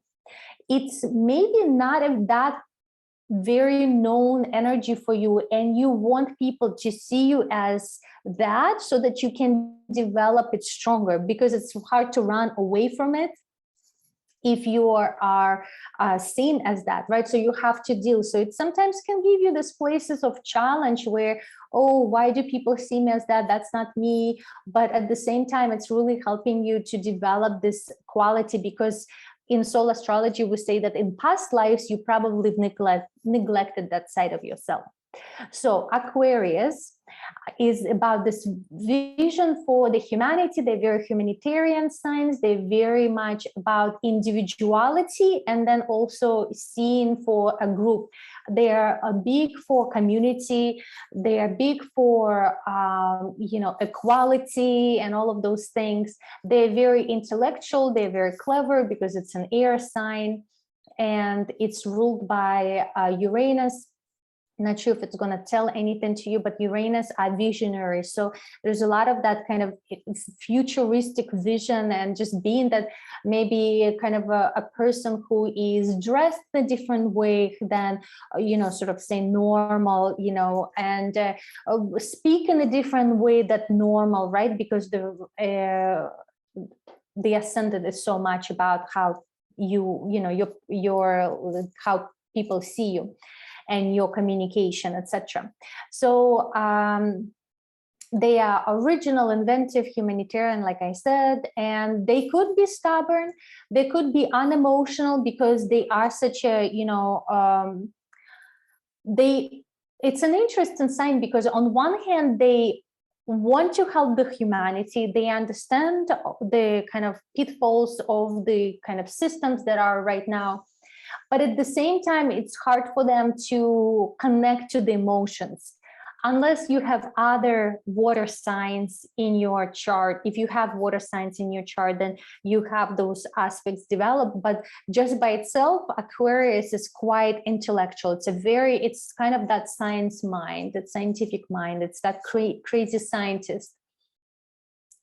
it's maybe not that very known energy for you, and you want people to see you as that so that you can develop it stronger, because it's hard to run away from it if you are seen as that, right? So you have to deal. So it sometimes can give you these places of challenge where, oh, why do people see me as that? That's not me. But at the same time, it's really helping you to develop this quality, because in soul astrology, we say that in past lives, you probably neglected that side of yourself. So Aquarius is about this vision for the humanity. They're very humanitarian signs. They're very much about individuality, and then also seen for a group. They are big for community. They are big for equality and all of those things. They're very intellectual. They're very clever because it's an air sign, and it's ruled by Uranus. Not sure if it's going to tell anything to you, but Uranus are visionary. So there's a lot of that kind of futuristic vision, and just being that maybe kind of a person who is dressed in a different way than, sort of say normal, and speak in a different way than normal, right? Because the ascendant is so much about how your how people see you and your communication, etc. So they are original, inventive, humanitarian, like I said, and they could be stubborn. They could be unemotional because they are such a, it's an interesting sign, because on one hand, they want to help the humanity. They understand the kind of pitfalls of the kind of systems that are right now. But at the same time, it's hard for them to connect to the emotions. Unless you have other water signs in your chart. If you have water signs in your chart, then you have those aspects developed. But just by itself, Aquarius is quite intellectual. It's kind of that science mind, that scientific mind. It's that crazy scientist.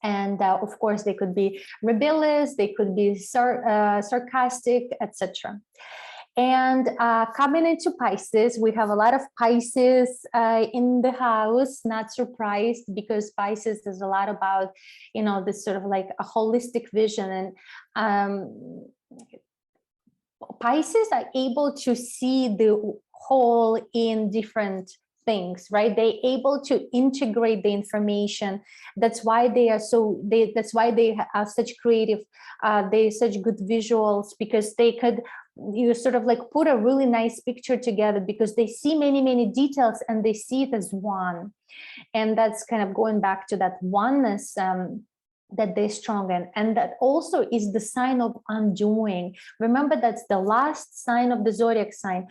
And of course, they could be rebellious, they could be sarcastic, etc. And coming into Pisces, we have a lot of Pisces in the house. Not surprised, because Pisces is a lot about, this sort of like a holistic vision. And Pisces are able to see the whole in different things, right? They're able to integrate the information. That's why they are that's why they are such creative. They're such good visuals, because they could, sort of like put a really nice picture together, because they see many, many details and they see it as one. And that's kind of going back to that oneness that they're strong in. And that also is the sign of undoing. Remember, that's the last sign of the zodiac sign,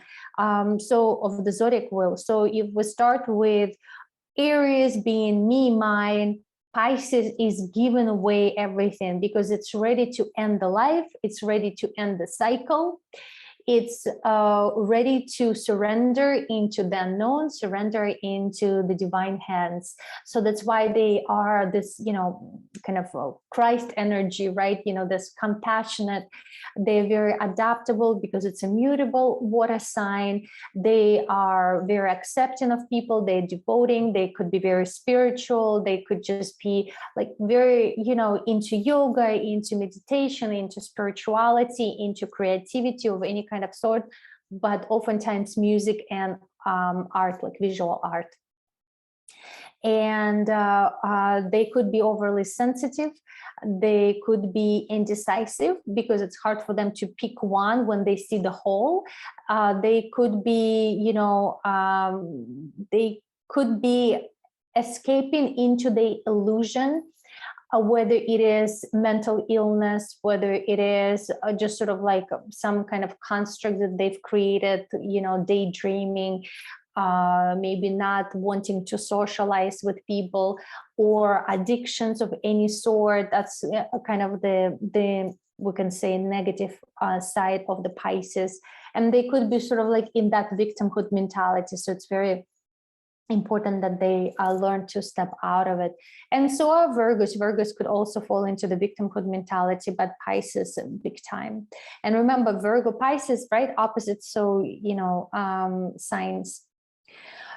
so of the zodiac wheel. So if we start with Aries being me, mine, Pisces is giving away everything because it's ready to end the life, it's ready to end the cycle, it's ready to surrender into the unknown, surrender into the divine hands. So that's why they are this, kind of Christ energy, right? This compassionate. They're very adaptable because it's immutable water sign. They are very accepting of people. They're devoting. They could be very spiritual. They could just be like very, into yoga, into meditation, into spirituality, into creativity of any kind of sort, but oftentimes music and art, like visual art. And they could be overly sensitive. They could be indecisive because it's hard for them to pick one when they see the whole. They could be, they could be escaping into the illusion, whether it is mental illness, whether it is just sort of like some kind of construct that they've created, daydreaming, maybe not wanting to socialize with people, or addictions of any sort. That's kind of the we can say negative side of the Pisces. And they could be sort of like in that victimhood mentality. So it's very important that they learn to step out of it. And so are Virgos. Virgos could also fall into the victimhood mentality, but Pisces big time. And remember, Virgo, Pisces, right? Opposites. So, signs.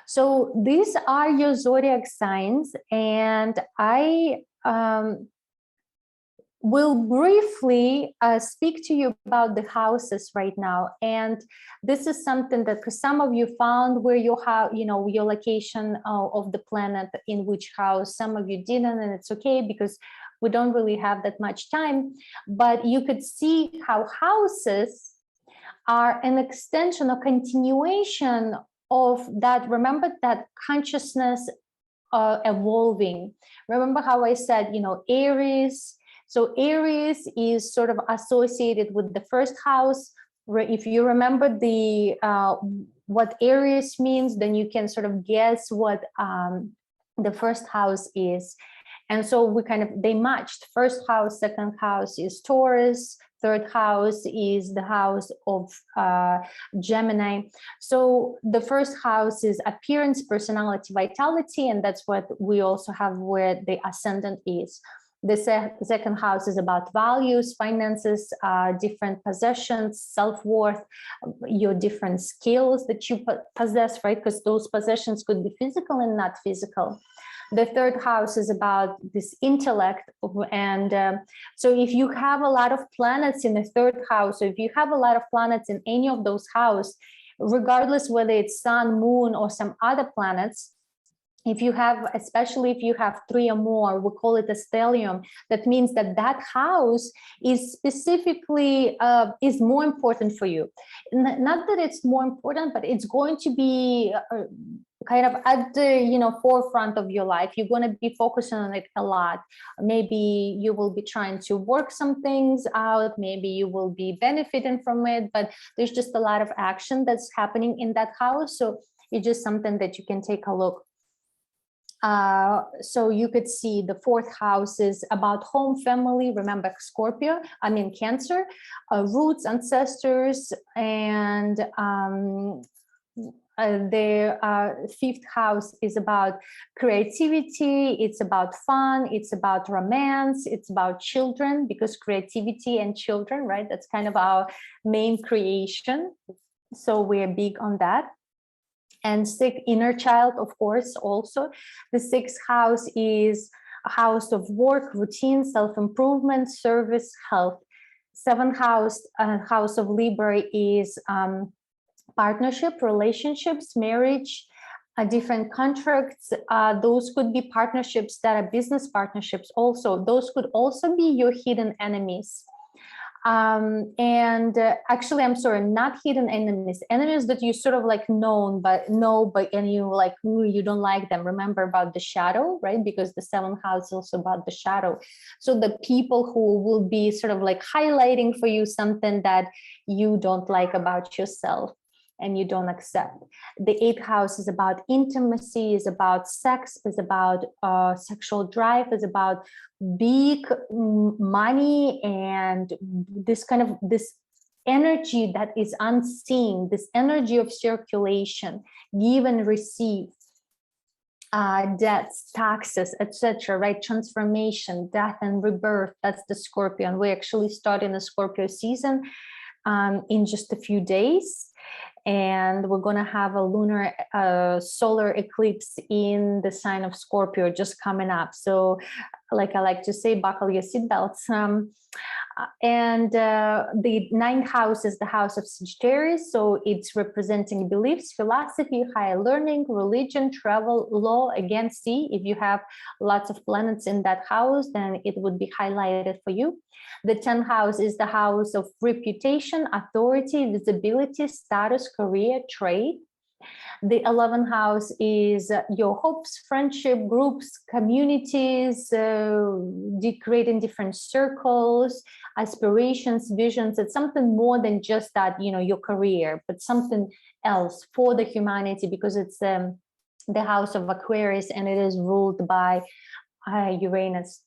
So these are your zodiac signs. And I will briefly speak to you about the houses right now. And this is something that, because some of you found where you have, your location of the planet in which house, some of you didn't, and it's okay because we don't really have that much time. But you could see how houses are an extension or continuation of that. Remember that consciousness evolving. Remember how I said, Aries. So Aries is sort of associated with the first house. If you remember what Aries means, then you can sort of guess what the first house is. And so they matched. First house, second house is Taurus, third house is the house of Gemini. So the first house is appearance, personality, vitality, and that's what we also have where the ascendant is. The second house is about values, finances, different possessions, self-worth, your different skills that you possess, right? Because those possessions could be physical and not physical. The third house is about this intellect. And so if you have a lot of planets in the third house, or if you have a lot of planets in any of those houses, regardless whether it's sun, moon, or some other planets, if you have, especially if you have 3 or more, we call it a stellium. That means that house is specifically is more important for you. Not that it's more important, but it's going to be kind of at the forefront of your life. You're going to be focusing on it a lot. Maybe you will be trying to work some things out. Maybe you will be benefiting from it. But there's just a lot of action that's happening in that house. So it's just something that you can take a look. So you could see the fourth house is about home, family. Remember Cancer, roots, ancestors, and the fifth house is about creativity. It's about fun. It's about romance. It's about children, because creativity and children, right? That's kind of our main creation. So we're big on that. And inner child, of course, also. The sixth house is a house of work, routine, self-improvement, service, health. Seventh house, house of Libra, is partnership, relationships, marriage, different contracts. Those could be partnerships that are business partnerships also. Those could also be your hidden enemies. And actually, I'm sorry, not hidden enemies that you sort of like and you like, ooh, you don't like them. Remember about the shadow, right? Because the seventh house is also about the shadow. So the people who will be sort of like highlighting for you something that you don't like about yourself and you don't accept. The eighth house is about intimacy, is about sex, is about sexual drive, is about big money, and this kind of this energy that is unseen, this energy of circulation, give and receive, debts, taxes, etc., right? Transformation, death and rebirth. That's the Scorpion. We actually start in the Scorpio season in just a few days. And we're going to have a lunar solar eclipse in the sign of Scorpio just coming up. So like I like to say, buckle your seatbelts. And the ninth house is the house of Sagittarius. So it's representing beliefs, philosophy, higher learning, religion, travel, law. Again, see, if you have lots of planets in that house, then it would be highlighted for you. The 10th house is the house of reputation, authority, visibility, status, career, trade. The 11th house is your hopes, friendship, groups, communities, creating different circles, aspirations, visions. It's something more than just that, you know, your career, but something else for the humanity, because it's the house of Aquarius and it is ruled by Uranus.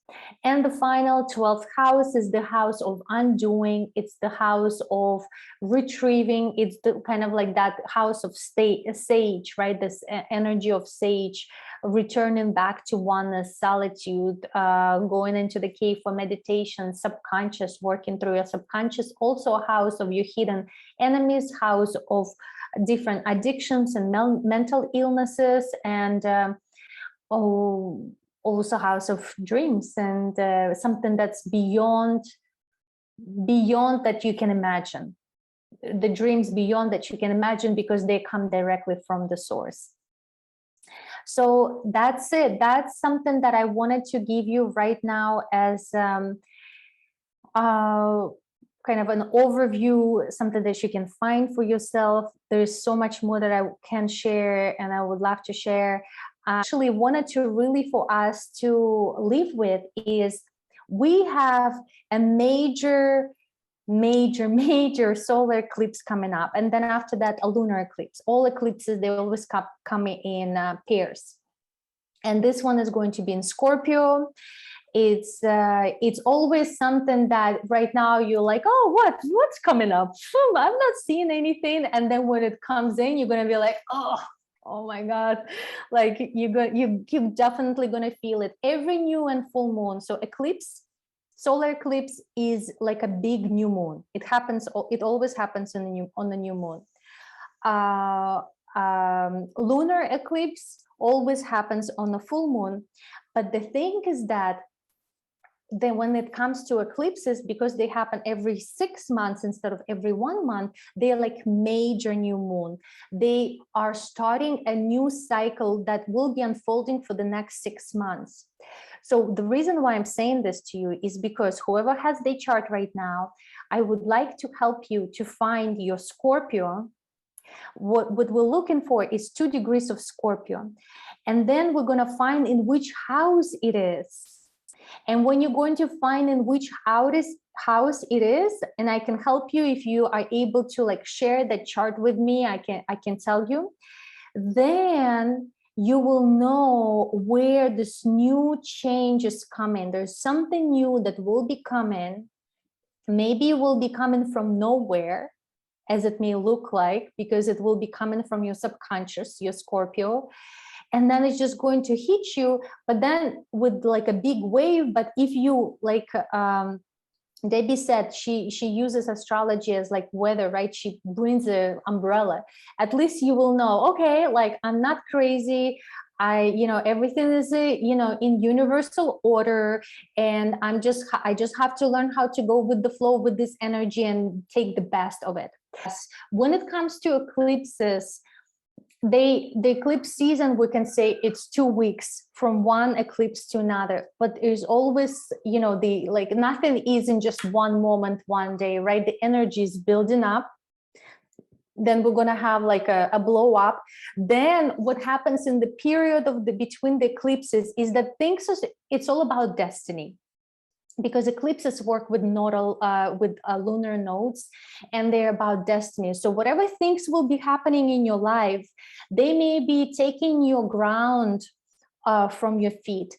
And the final 12th house is the house of undoing. It's the house of retrieving. It's the kind of like that house of sage, right? This energy of sage, returning back to oneness, solitude, going into the cave for meditation, subconscious, working through your subconscious. Also a house of your hidden enemies, house of different addictions and mental illnesses, and also house of dreams, and something that's beyond that you can imagine, the dreams beyond that you can imagine, because they come directly from the source. So that's it. That's something that I wanted to give you right now as kind of an overview, something that you can find for yourself. There's so much more that I can share and I would love to share. Actually wanted to really for us to live with is we have a major solar eclipse coming up, and then after that a lunar eclipse. All eclipses, they always come in pairs, and this one is going to be in Scorpio. It's always something that right now you're like, oh, what's coming up? I'm not seeing anything, and then when it comes in, you're gonna be like, oh my God, like you're definitely going to feel it every new and full moon. So solar eclipse is like a big new moon. It always happens on the new moon. Lunar eclipse always happens on a full moon. But the thing is that then when it comes to eclipses, because they happen every 6 months instead of every 1 month, they're like major new moon. They are starting a new cycle that will be unfolding for the next 6 months. So the reason why I'm saying this to you is because whoever has their chart right now, I would like to help you to find your Scorpio. What we're looking for is 2 degrees of Scorpio. And then we're going to find in which house it is. And when you're going to find in which house it is, and I can help you if you are able to like share that chart with me, I can tell you, then you will know where this new change is coming. There's something new that will be coming. Maybe it will be coming from nowhere, as it may look like, because it will be coming from your subconscious, your Scorpio. And then it's just going to hit you, but then with like a big wave. But if you like, Debbie said she uses astrology as like weather, right? She brings an umbrella. At least you will know, okay, like I'm not crazy. Everything is, in universal order, and I just have to learn how to go with the flow with this energy and take the best of it. When it comes to eclipses, the eclipse season, we can say it's 2 weeks from one eclipse to another, but there's always, you know, the like nothing is in just one moment, one day, right? The energy is building up. Then we're going to have like a blow up. Then what happens in the period of the between the eclipses is that things it's all about destiny, because eclipses work with nodal lunar nodes, and they're about destiny. So whatever things will be happening in your life, they may be taking your ground from your feet,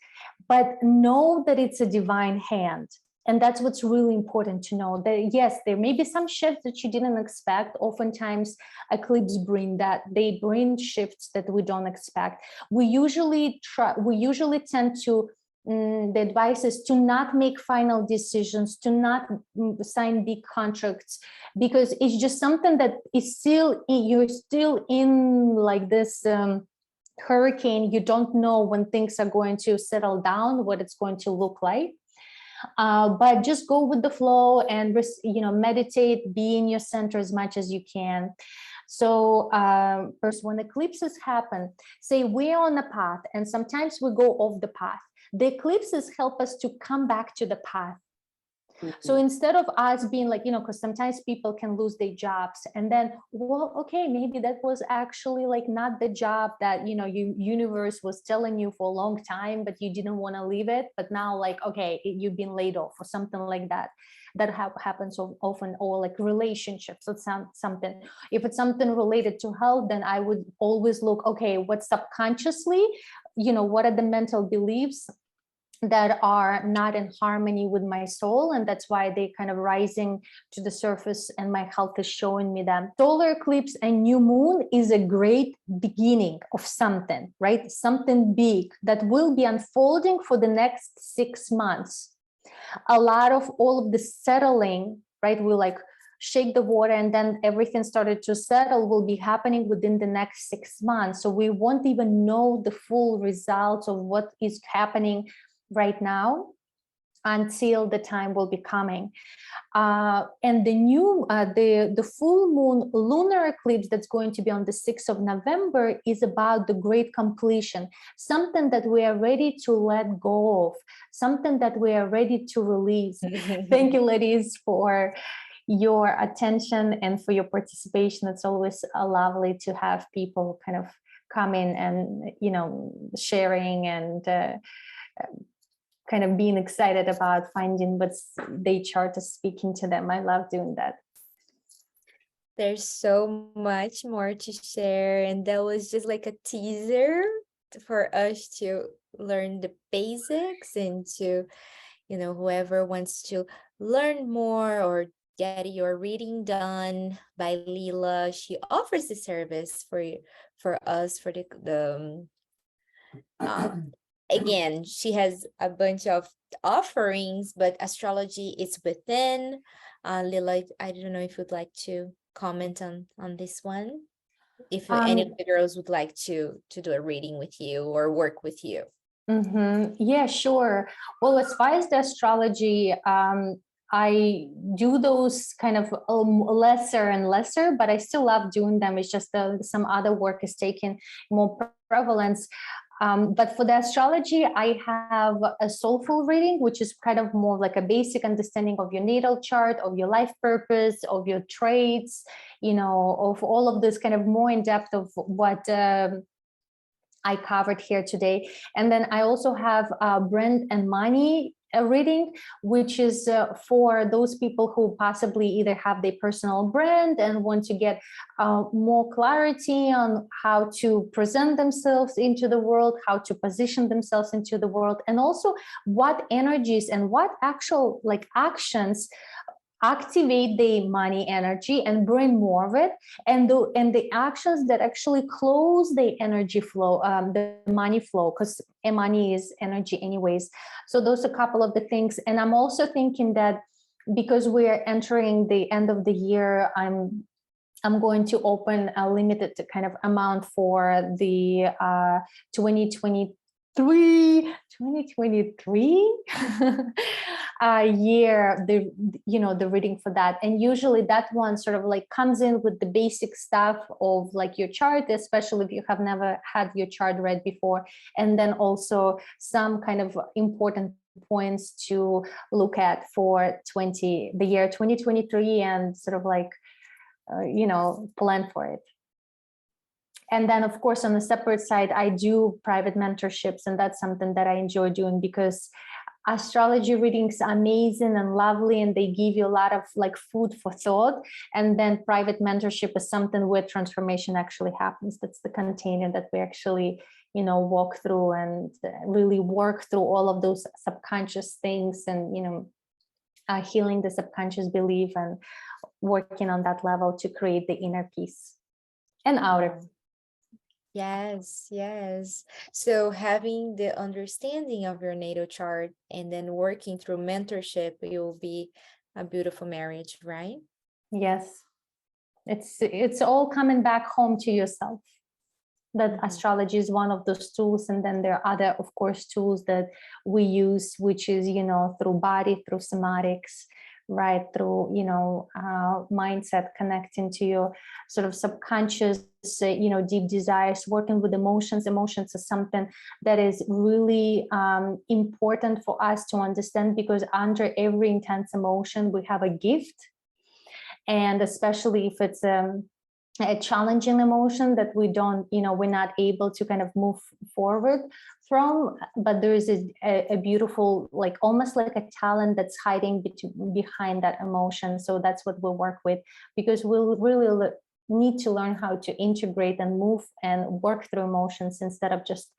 but know that it's a divine hand. And that's what's really important to know, that yes, there may be some shifts that you didn't expect. Oftentimes eclipses bring that, they bring shifts that we don't expect. We usually tend to the advice is to not make final decisions, to not sign big contracts, because it's just something that is still, you're still in like this hurricane. You don't know when things are going to settle down, what it's going to look like. But just go with the flow and, you know, meditate, be in your center as much as you can. So first, when eclipses happen, say we're on a path and sometimes we go off the path. The eclipses help us to come back to the path. So instead of us being like, you know, because sometimes people can lose their jobs and then, well, okay, maybe that was actually like not the job that, you know, universe was telling you for a long time, but you didn't want to leave it. But now like, okay, you've been laid off or something like that. That happens so often, or like relationships or something. If it's something related to health, then I would always look, okay, what subconsciously, you know, what are the mental beliefs that are not in harmony with my soul, and that's why they kind of rising to the surface, and my health is showing me them. Solar eclipse and new moon is a great beginning of something, right? Something big that will be unfolding for the next 6 months. A lot of all of the settling, right, will like shake the water, and then everything started to settle, will be happening within the next 6 months. So we won't even know the full results of what is happening right now until the time will be coming. And the new, the full moon lunar eclipse that's going to be on the 6th of November is about the great completion, something that we are ready to let go of, something that we are ready to release. Thank you, ladies, for your attention and for your participation. It's always lovely to have people kind of come in and, you know, sharing and kind of being excited about finding what's their chart is speaking to them. I love doing that. There's so much more to share, and that was just like a teaser for us to learn the basics, and to, you know, whoever wants to learn more or get your reading done by Lila, she offers the service for us for the again, she has a bunch of offerings, but astrology is within. Lila, I don't know if you'd like to comment on this one, if any of the girls would like to do a reading with you or work with you. Yeah, sure. Well, as far as the astrology, I do those kind of lesser and lesser, but I still love doing them. It's just some other work is taking more prevalence. But for the astrology, I have a soulful reading, which is kind of more like a basic understanding of your natal chart, of your life purpose, of your traits, you know, of all of this kind of more in depth of what I covered here today. And then I also have brand and money reading, which is for those people who possibly either have their personal brand and want to get more clarity on how to present themselves into the world, how to position themselves into the world, and also what energies and what actual like actions activate the money energy and bring more of it, and the actions that actually close the energy flow, the money flow, because money is energy anyways. So those are a couple of the things. And I'm also thinking that because we are entering the end of the year, I'm going to open a limited kind of amount for the 2023 year, the reading for that. And usually that one sort of like comes in with the basic stuff of like your chart, especially if you have never had your chart read before, and then also some kind of important points to look at for the year 2023, and sort of like plan for it. And then, of course, on the separate side, I do private mentorships, and that's something that I enjoy doing, because astrology readings are amazing and lovely, and they give you a lot of like food for thought. And then private mentorship is something where transformation actually happens. That's the container that we actually walk through and really work through all of those subconscious things, and healing the subconscious belief and working on that level to create the inner peace and outer. Yes, yes. So having the understanding of your natal chart and then working through mentorship, it will be a beautiful marriage, right? Yes. It's all coming back home to yourself. That astrology is one of those tools, and then there are other, of course, tools that we use, which is through body, through somatics, right, through mindset, connecting to your sort of subconscious deep desires, working with emotions. Emotions is something that is really important for us to understand, because under every intense emotion we have a gift. And especially if it's a challenging emotion that we don't, we're not able to kind of move forward from, but there is a beautiful, like almost like a talent that's hiding behind that emotion. So that's what we'll work with, because we'll really need to learn how to integrate and move and work through emotions instead of just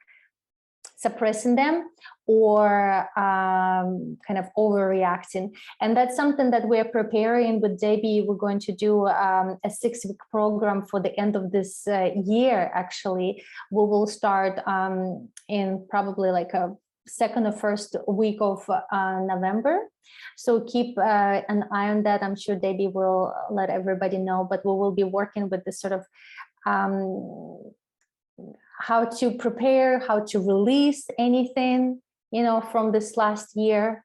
suppressing them or kind of overreacting. And that's something that we're preparing with Debbie. We're going to do a 6-week program for the end of this year. Actually, we will start in probably like a second or first week of November. So keep an eye on that. I'm sure Debbie will let everybody know, but we will be working with this sort of how to prepare, how to release anything, from this last year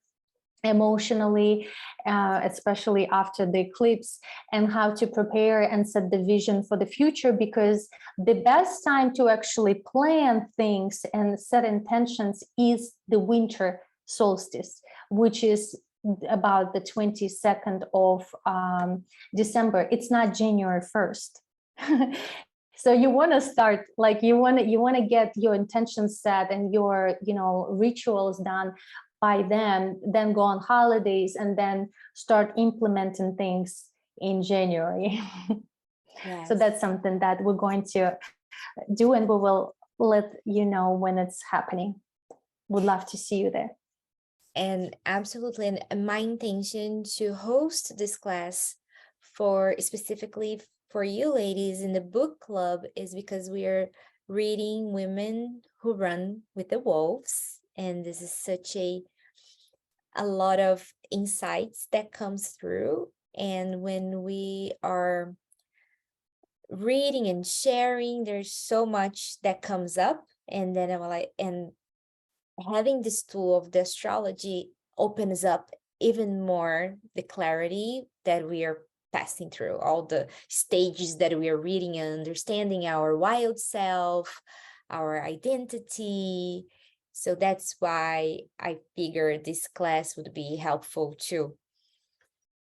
emotionally, especially after the eclipse, and how to prepare and set the vision for the future, because the best time to actually plan things and set intentions is the winter solstice, which is about the 22nd of December. It's not January 1st. So you want to start, like you want to get your intentions set and your rituals done by then go on holidays and then start implementing things in January. Yes. So that's something that we're going to do, and we will let you know when it's happening. Would love to see you there. And absolutely, and my intention to host this class for specifically for you ladies in the book club is because we are reading Women Who Run with the Wolves, and this is such a lot of insights that comes through. And when we are reading and sharing, there's so much that comes up, and then I'm like, and having this tool of the astrology opens up even more the clarity that we are passing through, all the stages that we are reading and understanding our wild self, our identity. So that's why I figured this class would be helpful to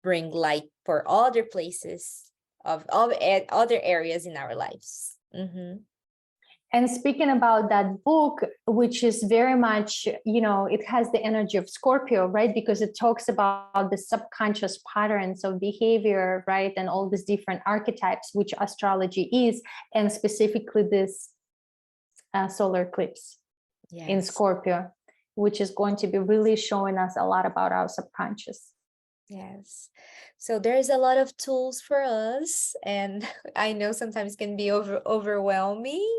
bring light for other places of other areas in our lives. And speaking about that book, which is very much, it has the energy of Scorpio, right? Because it talks about the subconscious patterns of behavior, right? And all these different archetypes, which astrology is, and specifically this solar eclipse in Scorpio, which is going to be really showing us a lot about our subconscious. Yes. So there's a lot of tools for us, and I know sometimes can be overwhelming,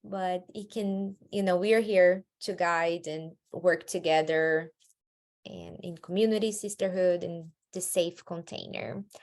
but it can, we are here to guide and work together and in community, sisterhood, and the safe container.